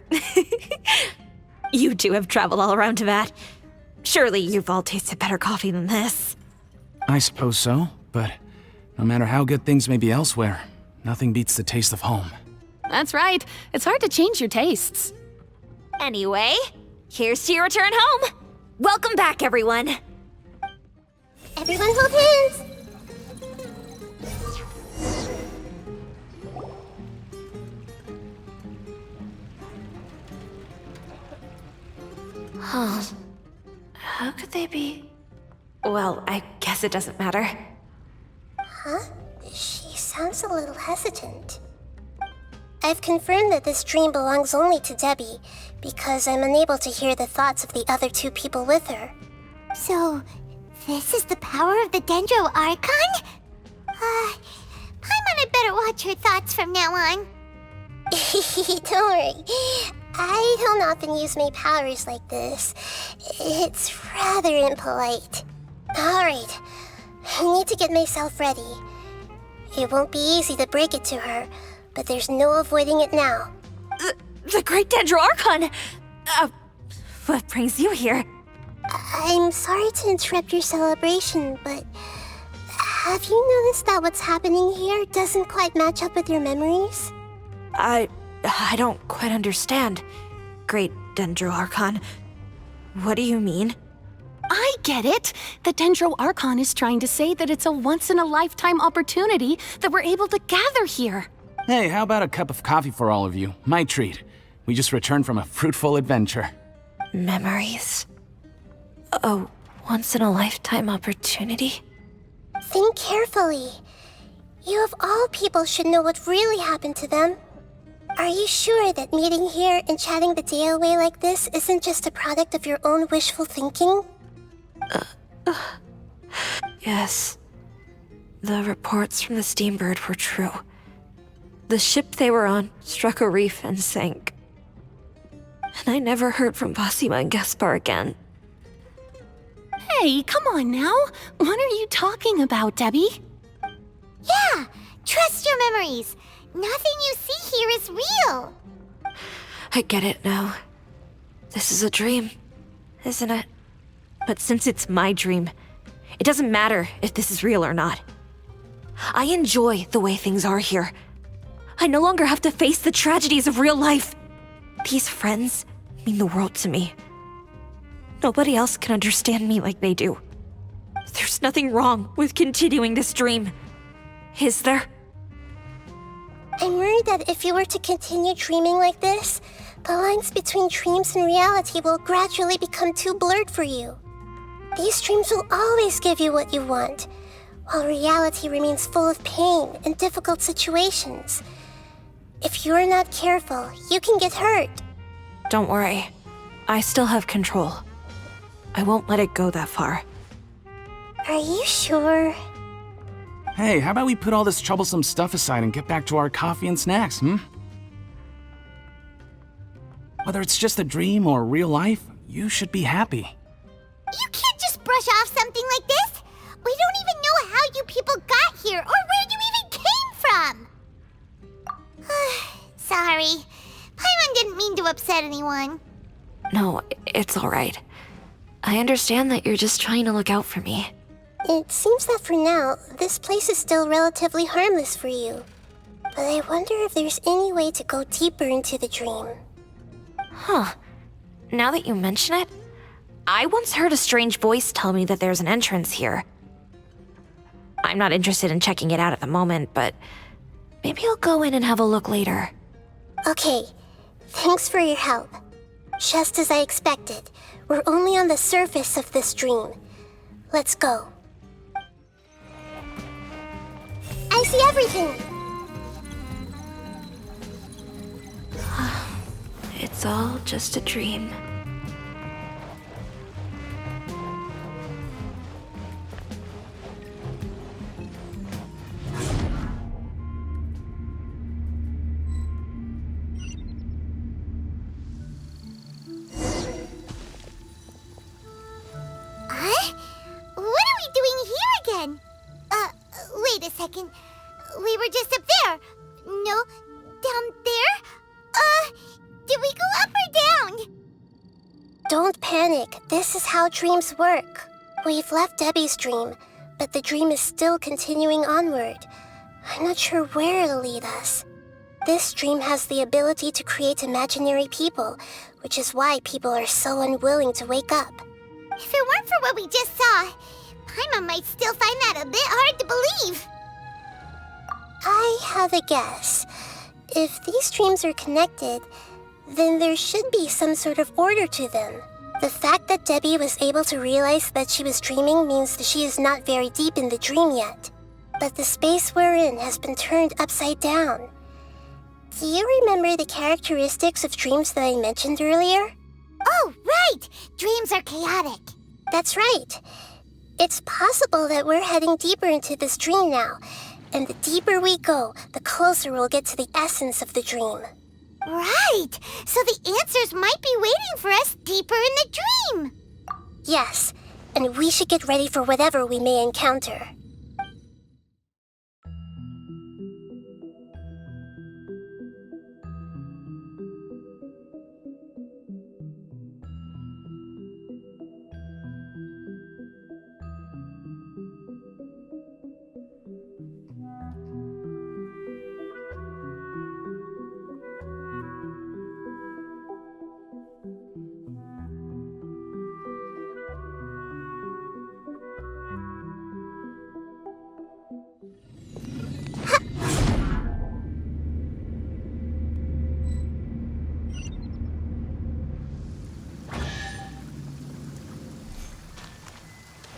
You two have traveled all around Teyvat. Surely you've all tasted better coffee than this. I suppose so, but no matter how good things may be elsewhere, nothing beats the taste of home. That's right. It's hard to change your tastes. Anyway, here's to your return home. Welcome back, everyone. Everyone hold hands! Huh. How could they be? Well, I guess it doesn't matter. Huh? She sounds a little hesitant. I've confirmed that this dream belongs only to Debbie, because I'm unable to hear the thoughts of the other two people with her. So, this is the power of the Dendro Archon? Paimon had better watch her thoughts from now on. Don't worry. I don't often use my powers like this. It's rather impolite. Alright, I need to get myself ready. It won't be easy to break it to her, but there's no avoiding it now. The Great Dendro Archon! What brings you here? I'm sorry to interrupt your celebration, but have you noticed that what's happening here doesn't quite match up with your memories? I don't quite understand. Great Dendro Archon. What do you mean? I get it. The Dendro Archon is trying to say that it's a once-in-a-lifetime opportunity that we're able to gather here. Hey, how about a cup of coffee for all of you? My treat. We just returned from a fruitful adventure. Memories. A once-in-a-lifetime opportunity? Think carefully. You of all people should know what really happened to them. Are you sure that meeting here and chatting the day away like this isn't just a product of your own wishful thinking? Yes. The reports from the Steambird were true. The ship they were on struck a reef and sank. And I never heard from Basima and Gaspar again. Hey, come on now. What are you talking about, Debbie? Yeah, trust your memories. Nothing you see here is real. I get it now. This is a dream, isn't it? But since it's my dream, it doesn't matter if this is real or not. I enjoy the way things are here. I no longer have to face the tragedies of real life. These friends mean the world to me. Nobody else can understand me like they do. There's nothing wrong with continuing this dream. Is there? I'm worried that if you were to continue dreaming like this, the lines between dreams and reality will gradually become too blurred for you. These dreams will always give you what you want, while reality remains full of pain and difficult situations. If you're not careful, you can get hurt. Don't worry. I still have control. I won't let it go that far. Are you sure? Hey, how about we put all this troublesome stuff aside and get back to our coffee and snacks, Whether it's just a dream or real life, you should be happy. You can't just brush off something like this. We don't even know how you people got here or where you even came from. Sorry. Paimon didn't mean to upset anyone. No, it's alright. I understand that you're just trying to look out for me. It seems that for now, this place is still relatively harmless for you. But I wonder if there's any way to go deeper into the dream. Huh. Now that you mention it, I once heard a strange voice tell me that there's an entrance here. I'm not interested in checking it out at the moment, but maybe I'll go in and have a look later. Okay, thanks for your help. Just as I expected, we're only on the surface of this dream. Let's go. I see everything! It's all just a dream. Huh? What are we doing here again? Wait a second. We were just up there. No, down there? Did we go up or down? Don't panic. This is how dreams work. We've left Debbie's dream, but the dream is still continuing onward. I'm not sure where it'll lead us. This dream has the ability to create imaginary people, which is why people are so unwilling to wake up. If it weren't for what we just saw, Paimon might still find that a bit hard to believe. I have a guess. If these dreams are connected, then there should be some sort of order to them. The fact that Debbie was able to realize that she was dreaming means that she is not very deep in the dream yet. But the space we're in has been turned upside down. Do you remember the characteristics of dreams that I mentioned earlier? Oh, right! Dreams are chaotic. That's right. It's possible that we're heading deeper into this dream now, and the deeper we go, the closer we'll get to the essence of the dream. Right! So the answers might be waiting for us deeper in the dream! Yes, and we should get ready for whatever we may encounter.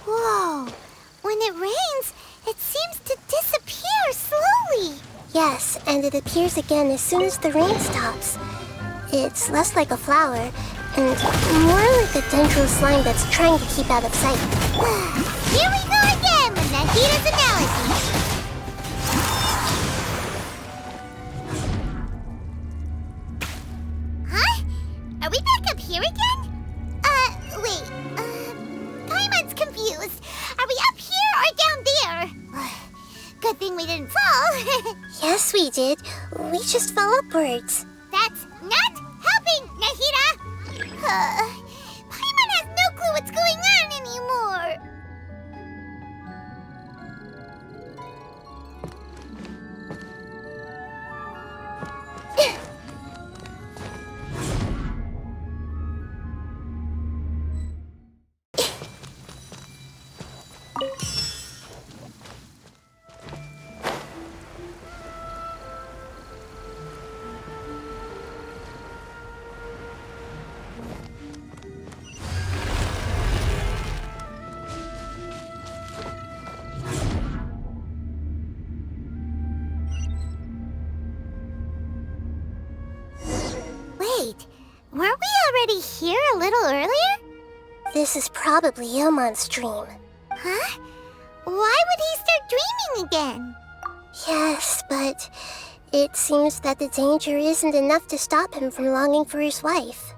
Whoa! When it rains, it seems to disappear slowly. Yes, and it appears again as soon as the rain stops. It's less like a flower, and more like a dendral slime that's trying to keep out of sight. Here we go again with Nahida's analogy. Huh? Are we back up here again? Wait. Paimon's confused. Are we up here or down there? Good thing we didn't fall. Yes, we did. We just fell upwards. That's not helping, Nahida! Paimon has no clue what's going on anymore. Wait, weren't we already here a little earlier? This is probably Ilmon's dream. Huh? Why would he start dreaming again. Yes, but it seems that the danger isn't enough to stop him from longing for his wife.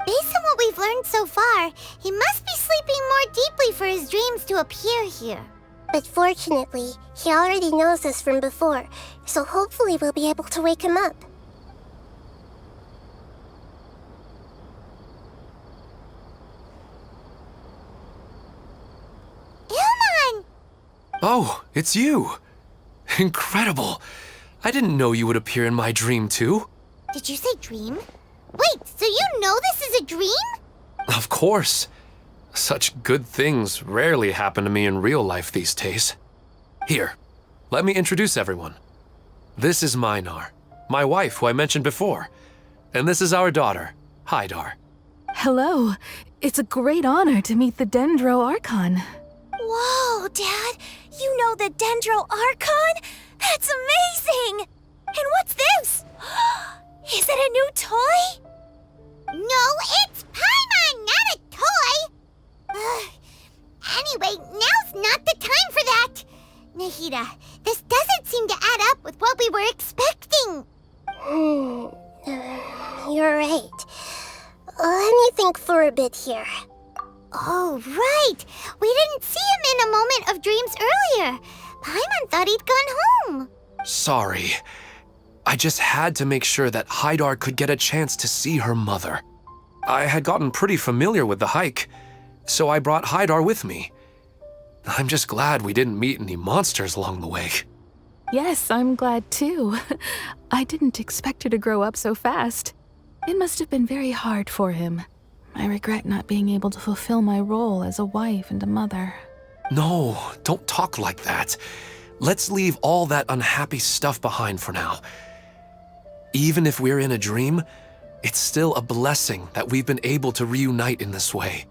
Based on what we've learned so far, he must be sleeping more deeply for his dreams to appear here. But fortunately, he already knows us from before, so hopefully we'll be able to wake him up. Ilmon! Oh, it's you! Incredible! I didn't know you would appear in my dream, too. Did you say dream? Wait, so you know this is a dream? Of course. Such good things rarely happen to me in real life these days. Here, let me introduce everyone. This is Minar, my wife who I mentioned before. And this is our daughter, Hydar. Hello. It's a great honor to meet the Dendro Archon. Whoa, Dad! You know the Dendro Archon? That's amazing! And what's this? Is it a new toy? No, it's Paimon, not a toy! Anyway, now's not the time for that! Nahida, this doesn't seem to add up with what we were expecting. You're right. Let me think for a bit here. Oh, right! We didn't see him in a moment of dreams earlier. Paimon thought he'd gone home. Sorry. I just had to make sure that Hydar could get a chance to see her mother. I had gotten pretty familiar with the hike, so I brought Hydar with me. I'm just glad we didn't meet any monsters along the way. Yes, I'm glad too. I didn't expect her to grow up so fast. It must have been very hard for him. I regret not being able to fulfill my role as a wife and a mother. No, don't talk like that. Let's leave all that unhappy stuff behind for now. Even if we're in a dream, it's still a blessing that we've been able to reunite in this way.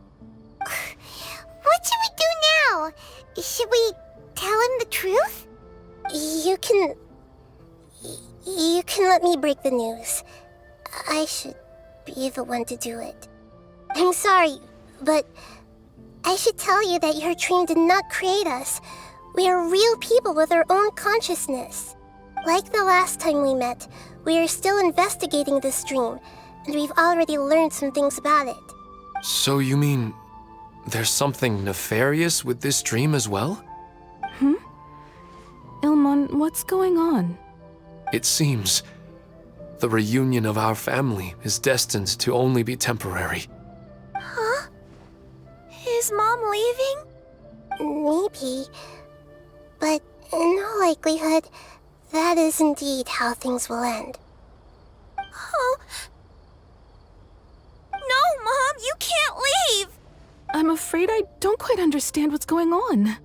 What should we do now? Should we tell him the truth? You can let me break the news. I should be the one to do it. I'm sorry, but I should tell you that your dream did not create us. We are real people with our own consciousness. Like the last time we met, we are still investigating this dream, and we've already learned some things about it. So you mean there's something nefarious with this dream as well? Ilmon, what's going on? It seems the reunion of our family is destined to only be temporary. Huh? Is Mom leaving? Maybe. But in all likelihood, that is indeed how things will end. Oh. No, Mom, you can't leave! I'm afraid I don't quite understand what's going on.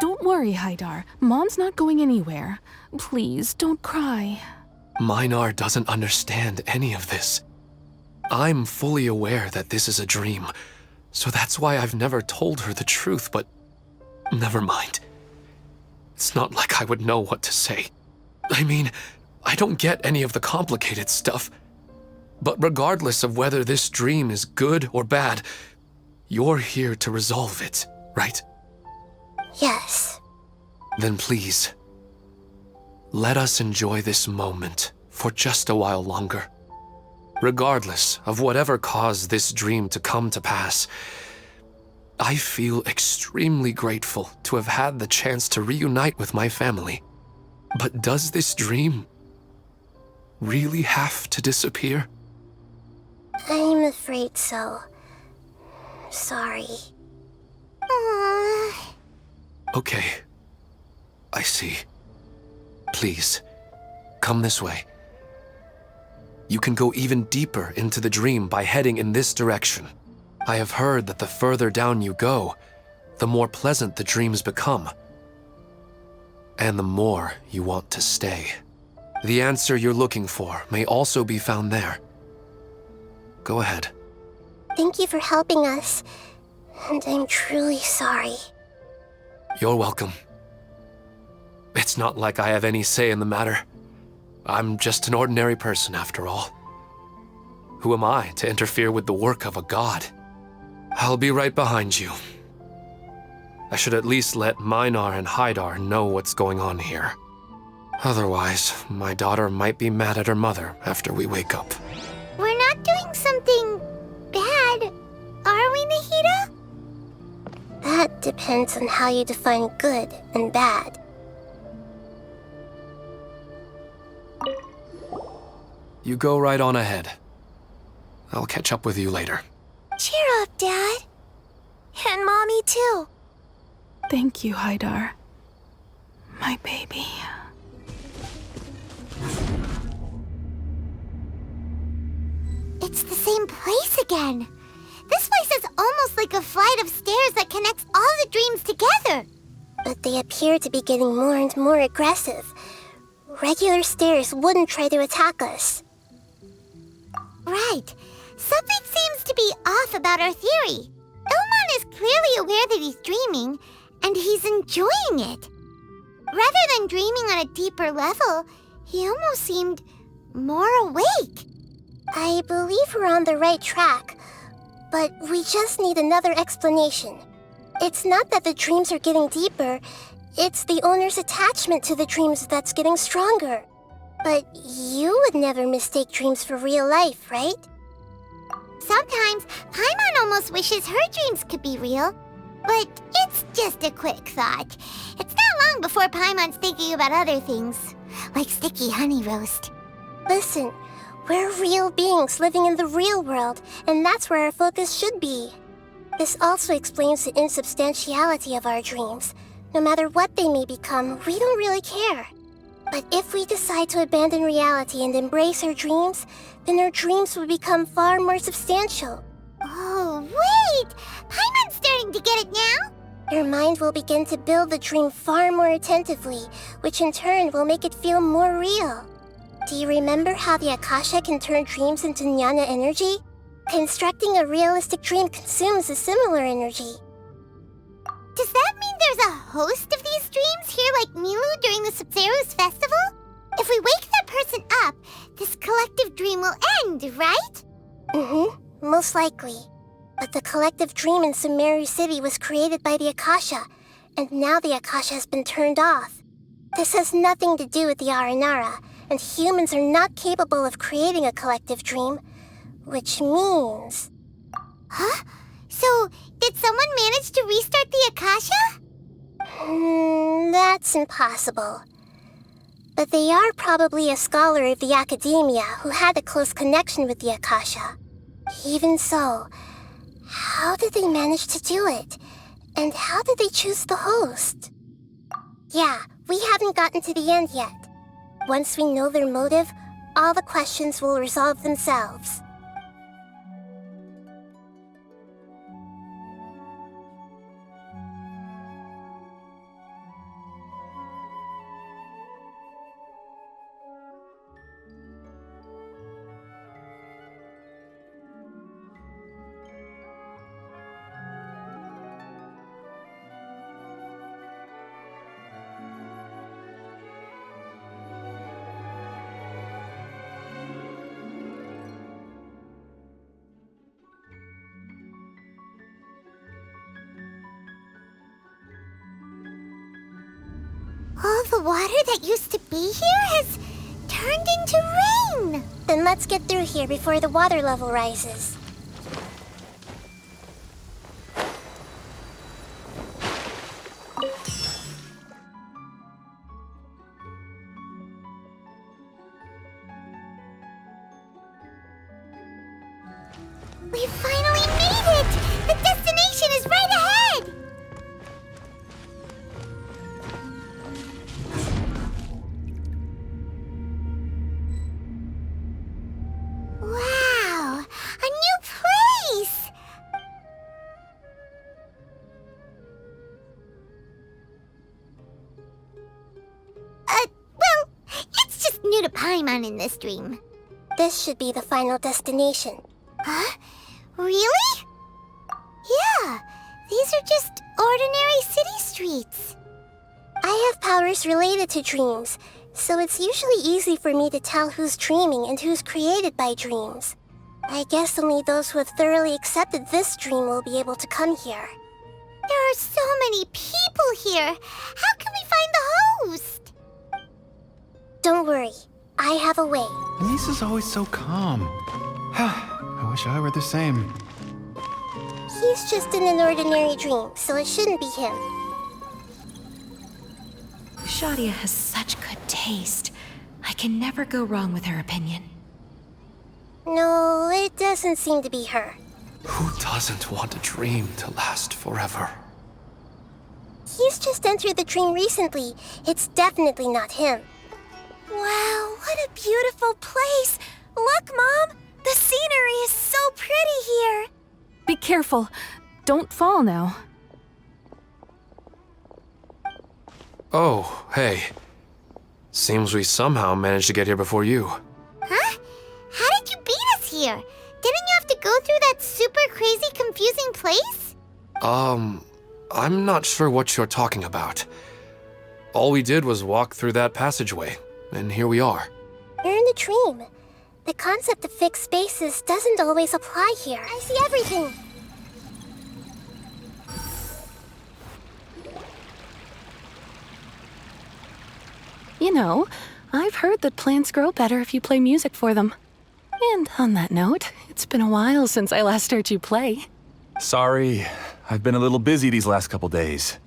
Don't worry, Hydar. Mom's not going anywhere. Please, don't cry. Minar doesn't understand any of this. I'm fully aware that this is a dream, so that's why I've never told her the truth, but never mind. It's not like I would know what to say. I mean, I don't get any of the complicated stuff. But regardless of whether this dream is good or bad, you're here to resolve it, right? Yes. Then please, let us enjoy this moment for just a while longer. Regardless of whatever caused this dream to come to pass, I feel extremely grateful to have had the chance to reunite with my family. But does this dream really have to disappear? I'm afraid so. Sorry. Okay, I see. Please, come this way. You can go even deeper into the dream by heading in this direction. I have heard that the further down you go, the more pleasant the dreams become. And the more you want to stay. The answer you're looking for may also be found there. Go ahead. Thank you for helping us, and I'm truly sorry. You're welcome. It's not like I have any say in the matter. I'm just an ordinary person after all. Who am I to interfere with the work of a god? I'll be right behind you. I should at least let Minar and Haidar know what's going on here. Otherwise, my daughter might be mad at her mother after we wake up. We're not doing something bad, are we, Nahida? That depends on how you define good and bad. You go right on ahead. I'll catch up with you later. Cheer up, Dad. And Mommy, too. Thank you, Haidar. My baby. It's the same place again. This place is almost like a flight of stairs that connects all the dreams together. But they appear to be getting more and more aggressive. Regular stairs wouldn't try to attack us. Right. Something seems to be off about our theory. Ilmon is clearly aware that he's dreaming, and he's enjoying it. Rather than dreaming on a deeper level, he almost seemed more awake. I believe we're on the right track, but we just need another explanation. It's not that the dreams are getting deeper, it's the owner's attachment to the dreams that's getting stronger. But you would never mistake dreams for real life, right? Sometimes, Paimon almost wishes her dreams could be real. But it's just a quick thought. It's not long before Paimon's thinking about other things, like sticky honey roast. Listen, we're real beings living in the real world, and that's where our focus should be. This also explains the insubstantiality of our dreams. No matter what they may become, we don't really care. But if we decide to abandon reality and embrace our dreams, then our dreams will become far more substantial. Oh, wait! Paimon's starting to get it now? Your mind will begin to build the dream far more attentively, which in turn will make it feel more real. Do you remember how the Akasha can turn dreams into jnana energy? Constructing a realistic dream consumes a similar energy. Does that mean there's a host of these dreams here like Milu during the Subzero's festival? If we wake that person up, this collective dream will end, right? Most likely. But the collective dream in Sumeru City was created by the Akasha, and now the Akasha has been turned off. This has nothing to do with the Aranara, and humans are not capable of creating a collective dream, which means... Huh? So, did someone manage to restart the Akasha? That's impossible. But they are probably a scholar of the academia who had a close connection with the Akasha. Even so, how did they manage to do it? And how did they choose the host? Yeah, we haven't gotten to the end yet. Once we know their motive, all the questions will resolve themselves. All the water that used to be here has turned into rain. Then let's get through here before the water level rises. We finally made it! The destination is right ahead! Wow! A new place! Well, it's just new to Paimon in this dream. This should be the final destination. Huh? Really? Yeah, these are just ordinary city streets. I have powers related to dreams, so it's usually easy for me to tell who's dreaming and who's created by dreams. I guess only those who have thoroughly accepted this dream will be able to come here. There are so many people here. How can we find the host? Don't worry. I have a way. Lisa's always so calm. I wish I were the same. He's just in an ordinary dream, so it shouldn't be him. Shadia has such good taste. I can never go wrong with her opinion. No, it doesn't seem to be her. Who doesn't want a dream to last forever? He's just entered the dream recently. It's definitely not him. Wow, what a beautiful place! Look, Mom! The scenery is so pretty here! Be careful. Don't fall now. Oh, hey. Seems we somehow managed to get here before you. Huh? How did you beat us here? Didn't you have to go through that super crazy, confusing place? I'm not sure what you're talking about. All we did was walk through that passageway, and here we are. You're in a dream. The concept of fixed spaces doesn't always apply here. I see everything. You know, I've heard that plants grow better if you play music for them. And on that note, it's been a while since I last heard you play. Sorry, I've been a little busy these last couple days.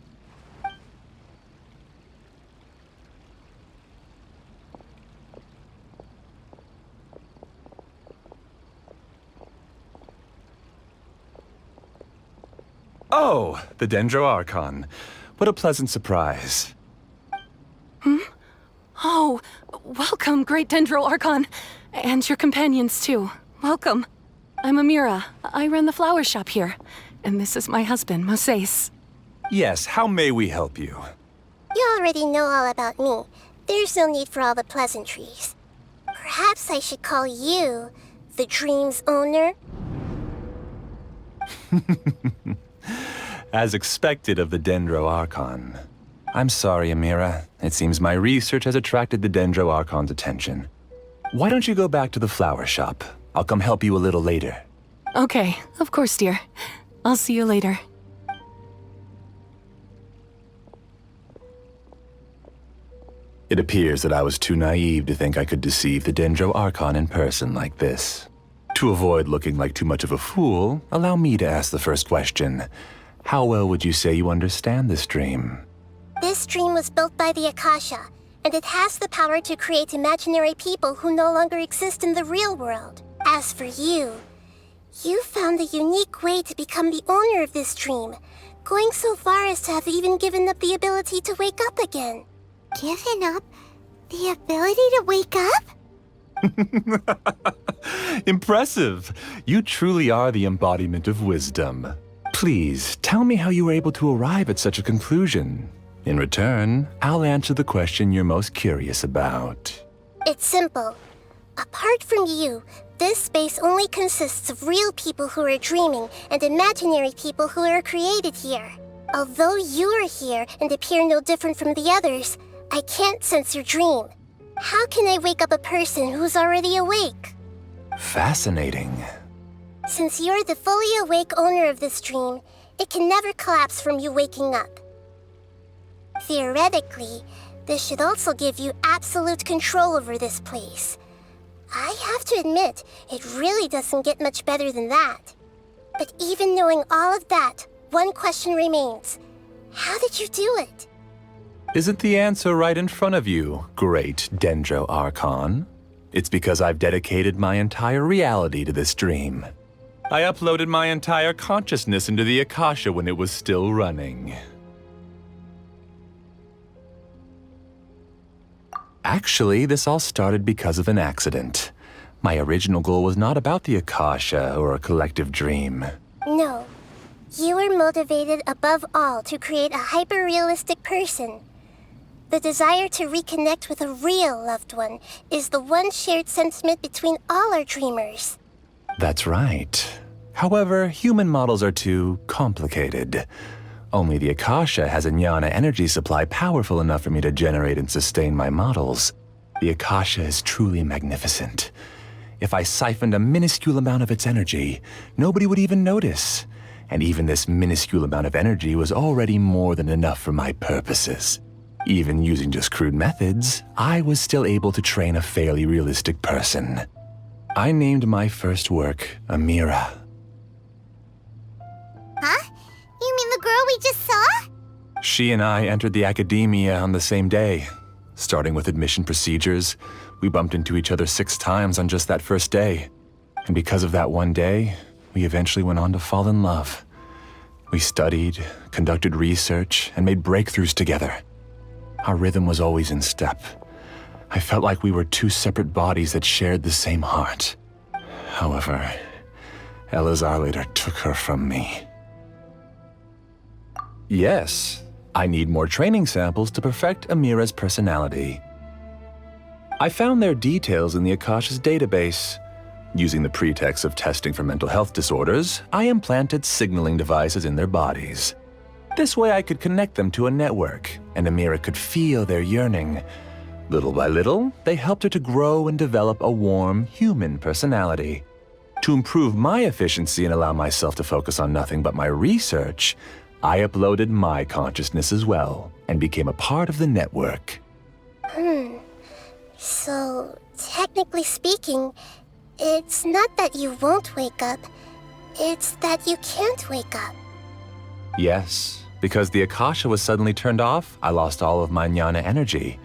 Oh, the Dendro Archon. What a pleasant surprise. Oh, welcome, Great Dendro Archon. And your companions, too. Welcome. I'm Amira. I run the flower shop here. And this is my husband, Moses. Yes, how may we help you? You already know all about me. There's no need for all the pleasantries. Perhaps I should call you the dream's owner? As expected of the Dendro Archon. I'm sorry, Amira. It seems my research has attracted the Dendro Archon's attention. Why don't you go back to the flower shop? I'll come help you a little later. Okay, of course, dear. I'll see you later. It appears that I was too naive to think I could deceive the Dendro Archon in person like this. To avoid looking like too much of a fool, allow me to ask the first question. How well would you say you understand this dream? This dream was built by the Akasha, and it has the power to create imaginary people who no longer exist in the real world. As for you, you found a unique way to become the owner of this dream, going so far as to have even given up the ability to wake up again. Given up the ability to wake up? Impressive! You truly are the embodiment of wisdom. Please, tell me how you were able to arrive at such a conclusion. In return, I'll answer the question you're most curious about. It's simple. Apart from you, this space only consists of real people who are dreaming and imaginary people who are created here. Although you are here and appear no different from the others, I can't sense your dream. How can I wake up a person who's already awake? Fascinating. Since you're the fully awake owner of this dream, it can never collapse from you waking up. Theoretically, this should also give you absolute control over this place. I have to admit, it really doesn't get much better than that. But even knowing all of that, one question remains. How did you do it? Isn't the answer right in front of you, Great Dendro Archon? It's because I've dedicated my entire reality to this dream. I uploaded my entire consciousness into the Akasha when it was still running. Actually, this all started because of an accident. My original goal was not about the Akasha or a collective dream. No. You were motivated above all to create a hyper-realistic person. The desire to reconnect with a real loved one is the one shared sentiment between all our dreamers. That's right. However, human models are too complicated. Only the Akasha has a jnana energy supply powerful enough for me to generate and sustain my models. The Akasha is truly magnificent. If I siphoned a minuscule amount of its energy, nobody would even notice. and even this minuscule amount of energy was already more than enough for my purposes. Even using just crude methods, I was still able to train a fairly realistic person. I named my first work Amira. Huh? You mean the girl we just saw? She and I entered the academia on the same day. Starting with admission procedures, we bumped into each other 6 times on just that first day. And because of that one day, we eventually went on to fall in love. We studied, conducted research, and made breakthroughs together. Our rhythm was always in step. I felt like we were 2 separate bodies that shared the same heart. However, Elazar later took her from me. Yes, I need more training samples to perfect Amira's personality. I found their details in the Akasha's database. Using the pretext of testing for mental health disorders, I implanted signaling devices in their bodies. This way I could connect them to a network, and Amira could feel their yearning. Little by little, they helped her to grow and develop a warm, human personality. To improve my efficiency and allow myself to focus on nothing but my research, I uploaded my consciousness as well, and became a part of the network. So, technically speaking, it's not that you won't wake up, it's that you can't wake up. Yes, because the Akasha was suddenly turned off, I lost all of my jnana energy.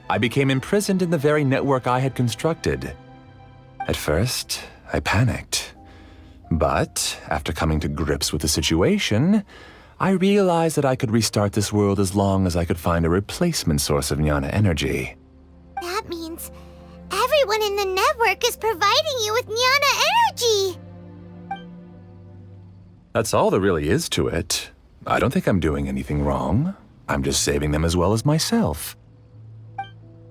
I became imprisoned in the very network I had constructed. At first, I panicked. But, after coming to grips with the situation, I realized that I could restart this world as long as I could find a replacement source of jnana energy. That means everyone in the network is providing you with jnana energy! That's all there really is to it. I don't think I'm doing anything wrong. I'm just saving them as well as myself.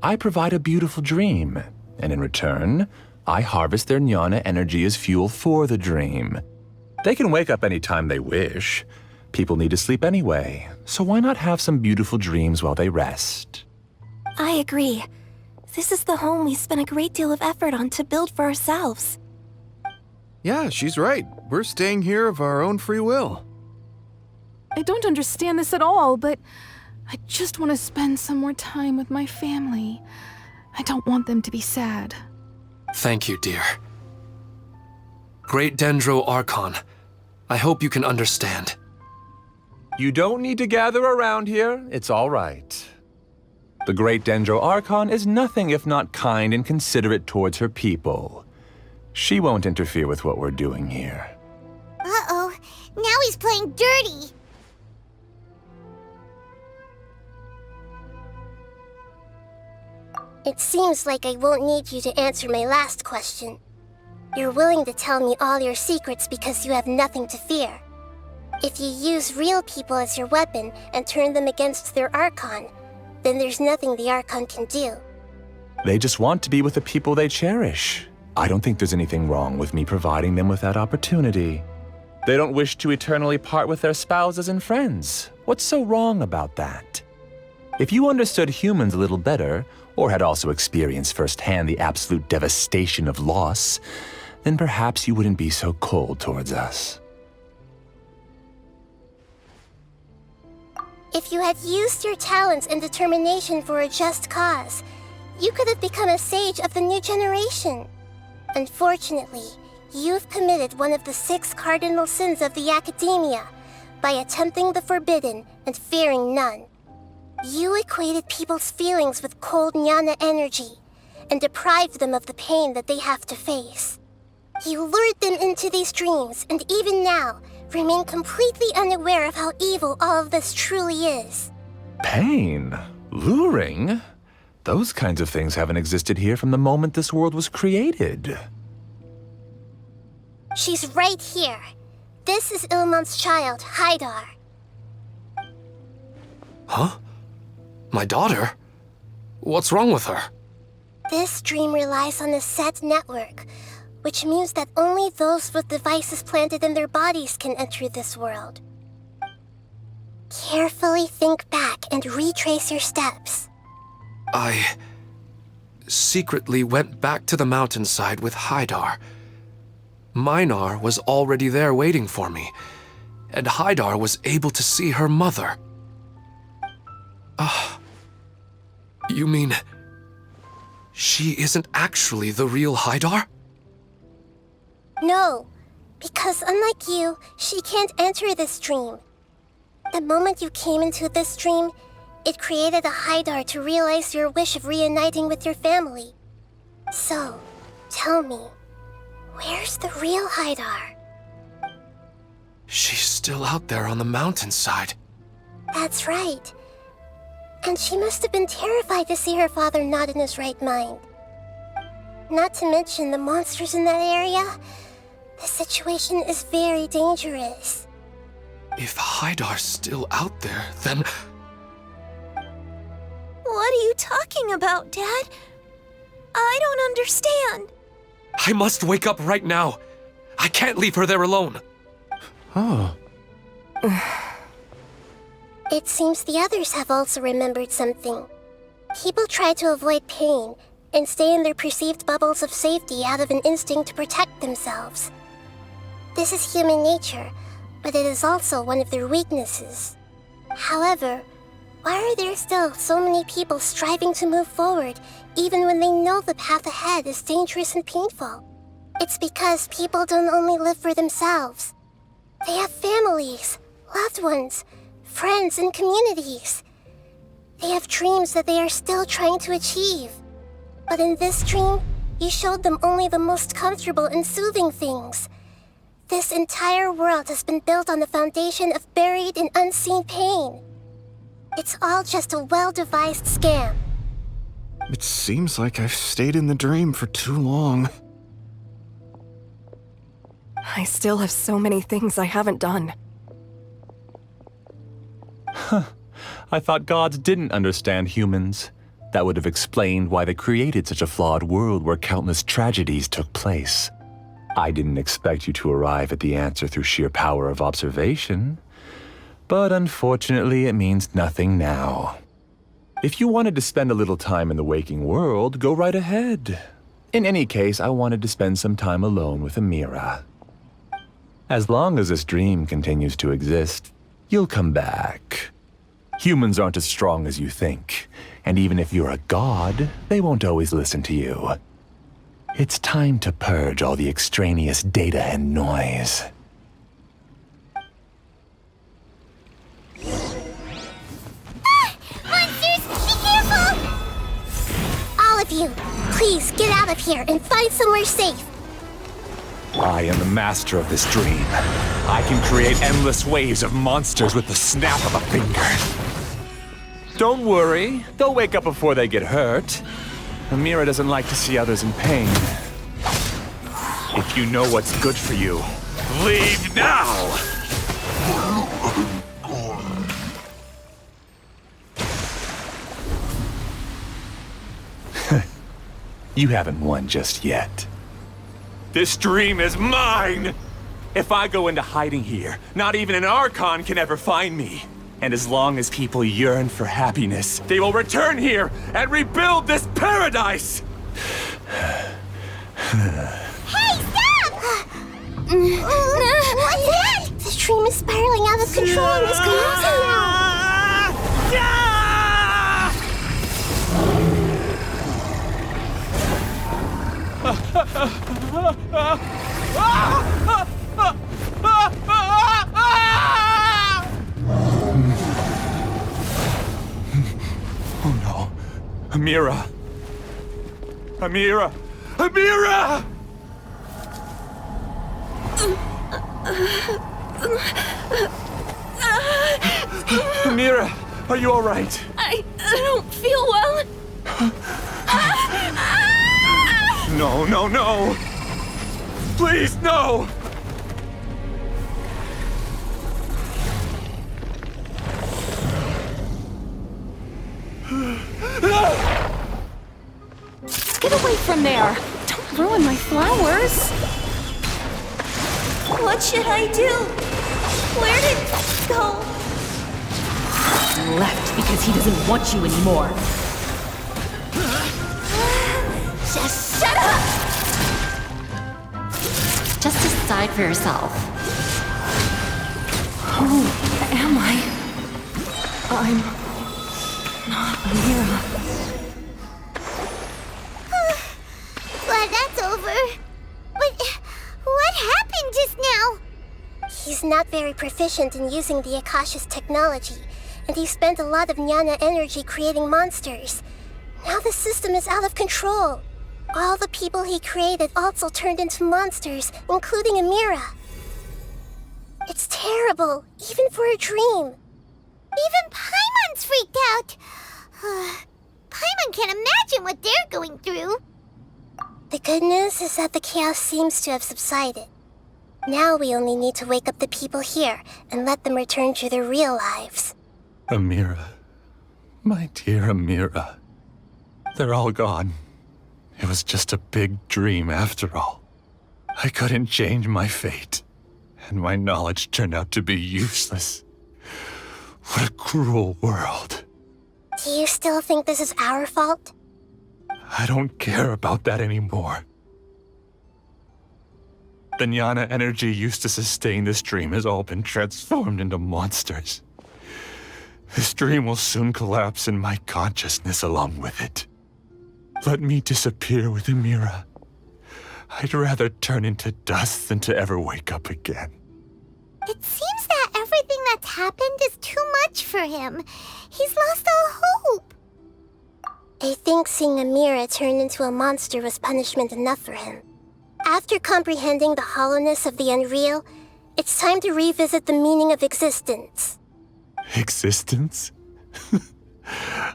I provide a beautiful dream, and in return, I harvest their jnana energy as fuel for the dream. They can wake up anytime they wish. People need to sleep anyway, so why not have some beautiful dreams while they rest? I agree. This is the home we spent a great deal of effort on to build for ourselves. Yeah, she's right. We're staying here of our own free will. I don't understand this at all, but I just want to spend some more time with my family. I don't want them to be sad. Thank you, dear. Great Dendro Archon, I hope you can understand. You don't need to gather around here. It's all right. The Great Dendro Archon is nothing if not kind and considerate towards her people. She won't interfere with what we're doing here. Uh-oh, now he's playing dirty! It seems like I won't need you to answer my last question. You're willing to tell me all your secrets because you have nothing to fear. If you use real people as your weapon and turn them against their Archon, then there's nothing the Archon can do. They just want to be with the people they cherish. I don't think there's anything wrong with me providing them with that opportunity. They don't wish to eternally part with their spouses and friends. What's so wrong about that? If you understood humans a little better, or had also experienced firsthand the absolute devastation of loss, then perhaps you wouldn't be so cold towards us. If you had used your talents and determination for a just cause, you could have become a sage of the new generation. Unfortunately, you've committed one of the 6 cardinal sins of the Academia by attempting the forbidden and fearing none. You equated people's feelings with cold jnana energy and deprived them of the pain that they have to face. You lured them into these dreams and even now remain completely unaware of how evil all of this truly is. Pain? Luring? Those kinds of things haven't existed here from the moment this world was created. She's right here. This is Ilmon's child, Haidar. Huh? My daughter? What's wrong with her? This dream relies on a set network, which means that only those with devices planted in their bodies can enter this world. Carefully think back and retrace your steps. I secretly went back to the mountainside with Haidar. Minar was already there waiting for me, and Haidar was able to see her mother. You mean she isn't actually the real Haidar? No, because unlike you, she can't enter this dream. The moment you came into this dream, it created a Haidar to realize your wish of reuniting with your family. So, tell me, where's the real Haidar? She's still out there on the mountainside. That's right. And she must have been terrified to see her father not in his right mind. Not to mention the monsters in that area. The situation is very dangerous. If Haidar's still out there, then... What are you talking about, Dad? I don't understand. I must wake up right now. I can't leave her there alone. Oh. It seems the others have also remembered something. People try to avoid pain and stay in their perceived bubbles of safety out of an instinct to protect themselves. This is human nature, but it is also one of their weaknesses. However, why are there still so many people striving to move forward, even when they know the path ahead is dangerous and painful? It's because people don't only live for themselves. They have families, loved ones, friends, and communities. They have dreams that they are still trying to achieve. But in this dream, you showed them only the most comfortable and soothing things. This entire world has been built on the foundation of buried and unseen pain. It's all just a well-devised scam. It seems like I've stayed in the dream for too long. I still have so many things I haven't done. I thought gods didn't understand humans. That would have explained why they created such a flawed world where countless tragedies took place. I didn't expect you to arrive at the answer through sheer power of observation. But unfortunately, it means nothing now. If you wanted to spend a little time in the waking world, go right ahead. In any case, I wanted to spend some time alone with Amira. As long as this dream continues to exist, you'll come back. Humans aren't as strong as you think, and even if you're a god, they won't always listen to you. It's time to purge all the extraneous data and noise. Monsters, be careful! All of you, please get out of here and find somewhere safe. I am the master of this dream. I can create endless waves of monsters with the snap of a finger. Don't worry, they'll wake up before they get hurt. Amira doesn't like to see others in pain. If you know what's good for you, leave now! You haven't won just yet. This dream is mine! If I go into hiding here, not even an Archon can ever find me. And as long as people yearn for happiness, they will return here and rebuild this paradise! Hey, stop! What's that? The dream is spiraling out of control and is collapsing now! Oh no. Amira! Amira! Amira! Amira, are you all right? I don't feel well. No, no, no! Please, no! Get away from there! Don't ruin my flowers! What should I do? Where did it go? He left because he doesn't want you anymore. Just shut up! Just decide for yourself. am I? I'm not Amira. Glad that's over. But what happened just now? He's not very proficient in using the Akasha's technology, and he spent a lot of Jnana energy creating monsters. Now the system is out of control. All the people he created also turned into monsters, including Amira. It's terrible, even for a dream. Even Paimon's freaked out. Paimon can't imagine what they're going through. The good news is that the chaos seems to have subsided. Now we only need to wake up the people here and let them return to their real lives. Amira. My dear Amira. They're all gone. It was just a big dream after all. I couldn't change my fate, and my knowledge turned out to be useless. What a cruel world. Do you still think this is our fault? I don't care about that anymore. The Jnana energy used to sustain this dream has all been transformed into monsters. This dream will soon collapse and my consciousness along with it. Let me disappear with Amira. I'd rather turn into dust than to ever wake up again. It seems that everything that's happened is too much for him. He's lost all hope. I think seeing Amira turn into a monster was punishment enough for him. After comprehending the hollowness of the unreal, it's time to revisit the meaning of existence. Existence?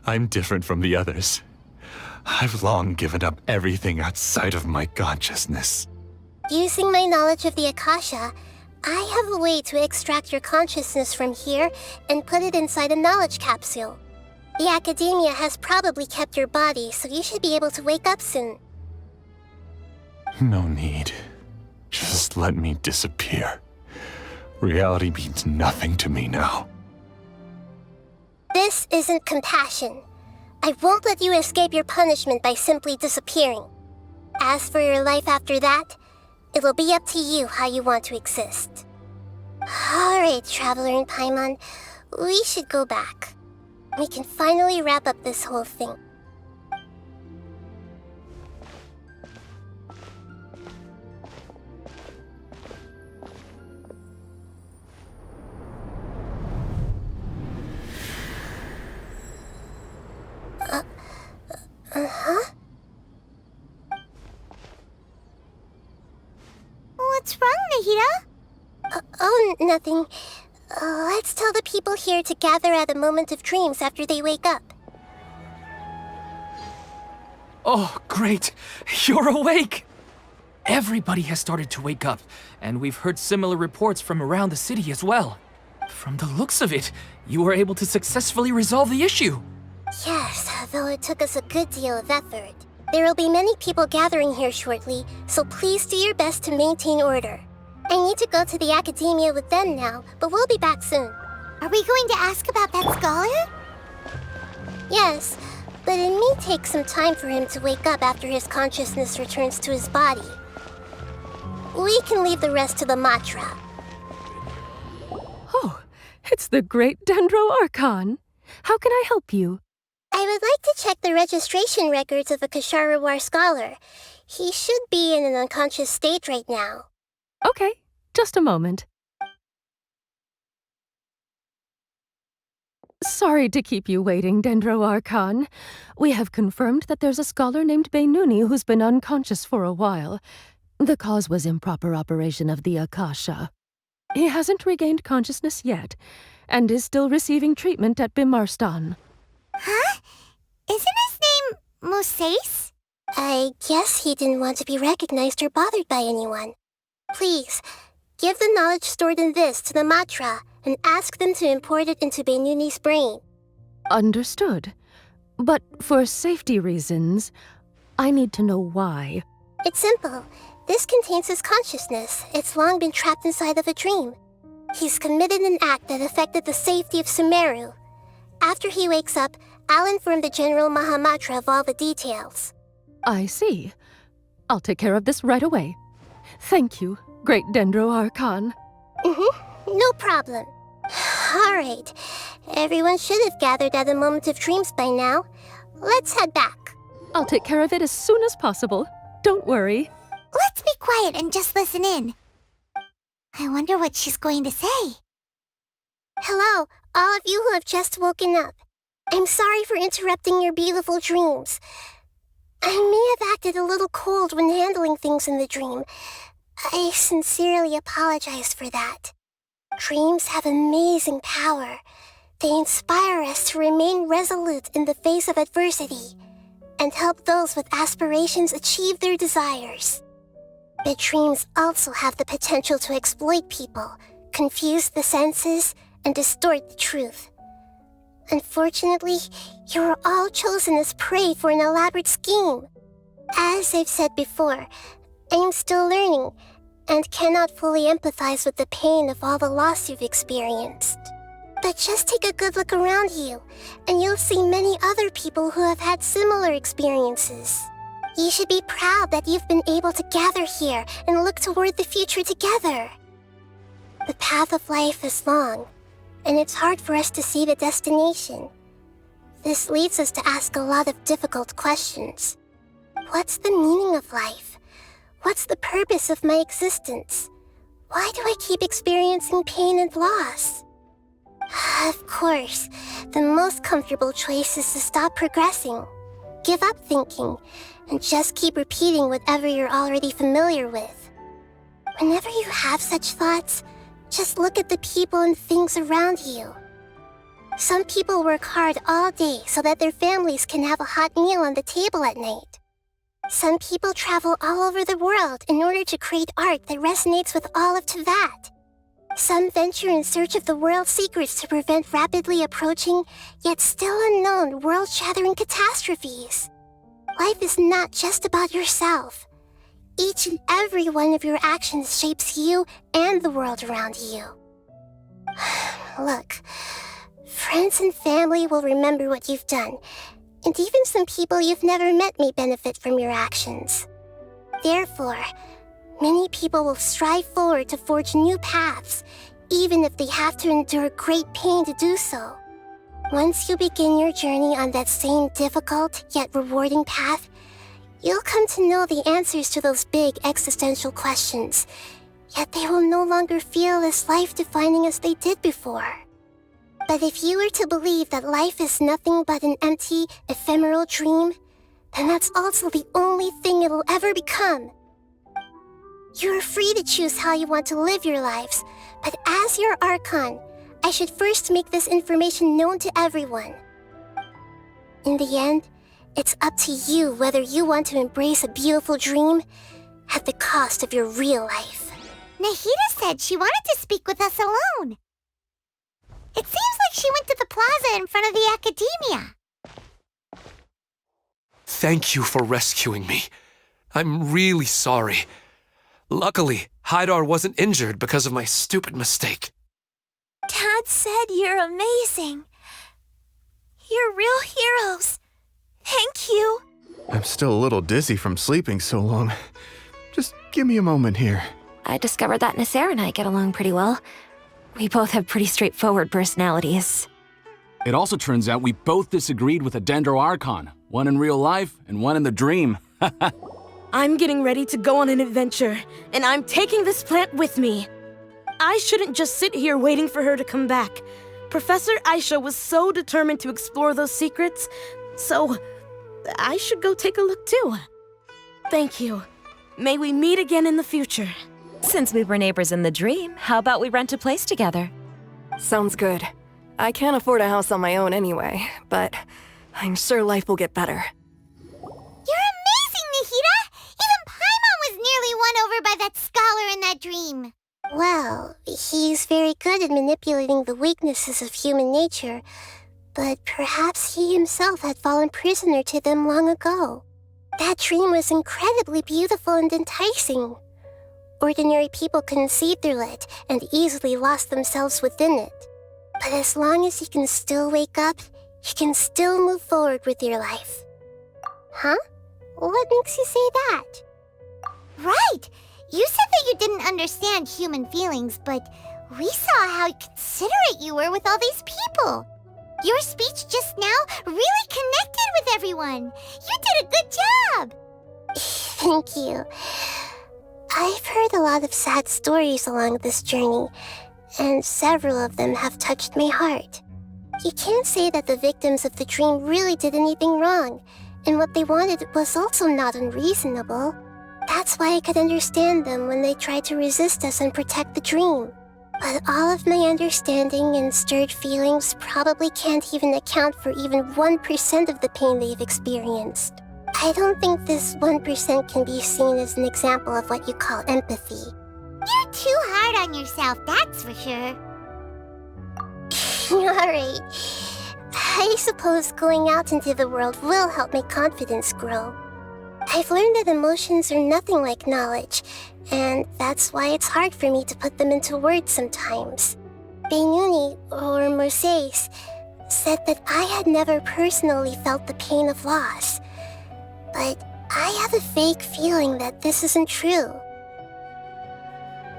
I'm different from the others. I've long given up everything outside of my consciousness. Using my knowledge of the Akasha, I have a way to extract your consciousness from here and put it inside a knowledge capsule. The Academia has probably kept your body, so you should be able to wake up soon. No need. Just let me disappear. Reality means nothing to me now. This isn't compassion. I won't let you escape your punishment by simply disappearing. As for your life after that, it'll be up to you how you want to exist. Alright, Traveler and Paimon, we should go back. We can finally wrap up this whole thing. Uh-huh? What's wrong, Nahida? Oh, nothing. Let's tell the people here to gather at a moment of dreams after they wake up. Oh, great! You're awake! Everybody has started to wake up, and we've heard similar reports from around the city as well. From the looks of it, you were able to successfully resolve the issue. Yes, though it took us a good deal of effort. There will be many people gathering here shortly, so please do your best to maintain order. I need to go to the Academia with them now, but we'll be back soon. Are we going to ask about that scholar? Yes, but it may take some time for him to wake up after his consciousness returns to his body. We can leave the rest to the Matra. Oh, it's the great Dendro Archon. How can I help you? I would like to check the registration records of a Kasharawar scholar. He should be in an unconscious state right now. Okay, just a moment. Sorry to keep you waiting, Dendro Archon. We have confirmed that there's a scholar named Beinuni who's been unconscious for a while. The cause was improper operation of the Akasha. He hasn't regained consciousness yet, and is still receiving treatment at Bimarstan. Huh? Isn't his name Moses? I guess he didn't want to be recognized or bothered by anyone. Please, give the knowledge stored in this to the Matra and ask them to import it into Beinuni's brain. Understood. But for safety reasons, I need to know why. It's simple. This contains his consciousness. It's long been trapped inside of a dream. He's committed an act that affected the safety of Sumeru. After he wakes up, I'll inform the General Mahamatra of all the details. I see. I'll take care of this right away. Thank you, great Dendro Archon. No problem. Alright, everyone should have gathered at a moment of dreams by now. Let's head back. I'll take care of it as soon as possible. Don't worry. Let's be quiet and just listen in. I wonder what she's going to say. Hello, all of you who have just woken up. I'm sorry for interrupting your beautiful dreams. I may have acted a little cold when handling things in the dream. I sincerely apologize for that. Dreams have amazing power. They inspire us to remain resolute in the face of adversity and help those with aspirations achieve their desires. But dreams also have the potential to exploit people, confuse the senses, and distort the truth. Unfortunately, you are all chosen as prey for an elaborate scheme. As I've said before, I am still learning and cannot fully empathize with the pain of all the loss you've experienced. But just take a good look around you, and you'll see many other people who have had similar experiences. You should be proud that you've been able to gather here and look toward the future together. The path of life is long, and it's hard for us to see the destination. This leads us to ask a lot of difficult questions. What's the meaning of life? What's the purpose of my existence? Why do I keep experiencing pain and loss? Of course, the most comfortable choice is to stop progressing. Give up thinking, and just keep repeating whatever you're already familiar with. Whenever you have such thoughts, just look at the people and things around you. Some people work hard all day so that their families can have a hot meal on the table at night. Some people travel all over the world in order to create art that resonates with all of Teyvat. Some venture in search of the world's secrets to prevent rapidly approaching, yet still unknown, world-shattering catastrophes. Life is not just about yourself. Each and every one of your actions shapes you and the world around you. Look, friends and family will remember what you've done, and even some people you've never met may benefit from your actions. Therefore, many people will strive forward to forge new paths, even if they have to endure great pain to do so. Once you begin your journey on that same difficult yet rewarding path, you'll come to know the answers to those big existential questions, yet they will no longer feel as life-defining as they did before. But if you were to believe that life is nothing but an empty, ephemeral dream, then that's also the only thing it'll ever become. You're free to choose how you want to live your lives, but as your Archon, I should first make this information known to everyone. In the end, it's up to you whether you want to embrace a beautiful dream at the cost of your real life. Nahida said she wanted to speak with us alone. It seems like she went to the plaza in front of the academia. Thank you for rescuing me. I'm really sorry. Luckily, Haidar wasn't injured because of my stupid mistake. Dad said you're amazing. You're real heroes. Thank you. I'm still a little dizzy from sleeping so long. Just give me a moment here. I discovered that Nasser and I get along pretty well. We both have pretty straightforward personalities. It also turns out we both disagreed with a Dendro Archon, one in real life and one in the dream. I'm getting ready to go on an adventure, and I'm taking this plant with me. I shouldn't just sit here waiting for her to come back. Professor Aisha was so determined to explore those secrets, so I should go take a look too. Thank you. May we meet again in the future. Since we were neighbors in the dream, how about we rent a place together? Sounds good. I can't afford a house on my own anyway, but I'm sure life will get better. You're amazing, Nahida! Even Paimon was nearly won over by that scholar in that dream. Well, he's very good at manipulating the weaknesses of human nature, but perhaps he himself had fallen prisoner to them long ago. That dream was incredibly beautiful and enticing. Ordinary people couldn't see through it and easily lost themselves within it. But as long as you can still wake up, you can still move forward with your life. Huh? What makes you say that? Right! You said that you didn't understand human feelings, but We saw how considerate you were with all these people. Your speech just now really connected with everyone. You did a good job. Thank you. I've heard a lot of sad stories along this journey, and several of them have touched my heart. You can't say that the victims of the dream really did anything wrong, and what they wanted was also not unreasonable. That's why I could understand them when they tried to resist us and protect the dream. But all of my understanding and stirred feelings probably can't even account for even 1% of the pain they've experienced. I don't think this 1% can be seen as an example of what you call empathy. You're too hard on yourself, that's for sure. Alright. I suppose going out into the world will help my confidence grow. I've learned that emotions are nothing like knowledge, and that's why it's hard for me to put them into words sometimes. Beinuni, or Moses, said that I had never personally felt the pain of loss. But I have a vague feeling that this isn't true.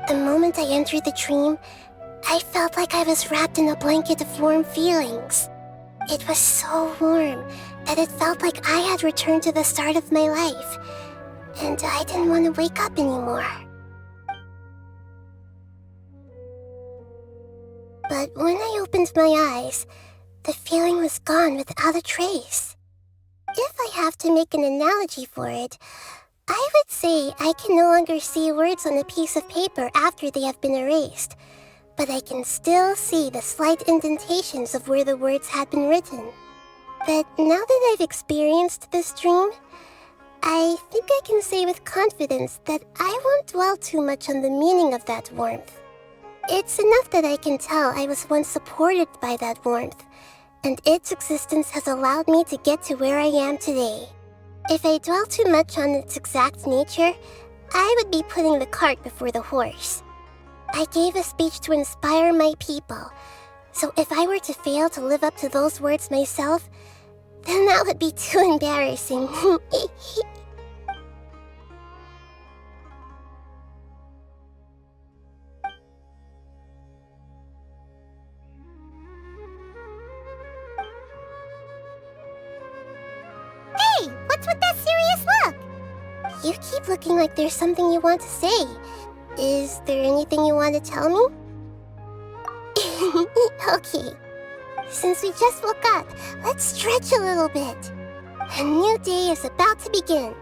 The moment I entered the dream, I felt like I was wrapped in a blanket of warm feelings. It was so warm that it felt like I had returned to the start of my life, and I didn't want to wake up anymore. But when I opened my eyes, the feeling was gone without a trace. If I have to make an analogy for it, I would say I can no longer see words on a piece of paper after they have been erased, but I can still see the slight indentations of where the words had been written. But now that I've experienced this dream, I think I can say with confidence that I won't dwell too much on the meaning of that warmth. It's enough that I can tell I was once supported by that warmth, and its existence has allowed me to get to where I am today. If I dwell too much on its exact nature, I would be putting the cart before the horse. I gave a speech to inspire my people, so if I were to fail to live up to those words myself, then that would be too embarrassing. Hey, what's with that serious look? You keep looking like there's something you want to say. Is there anything you want to tell me? Okay. Since we just woke up, let's stretch a little bit. A new day is about to begin.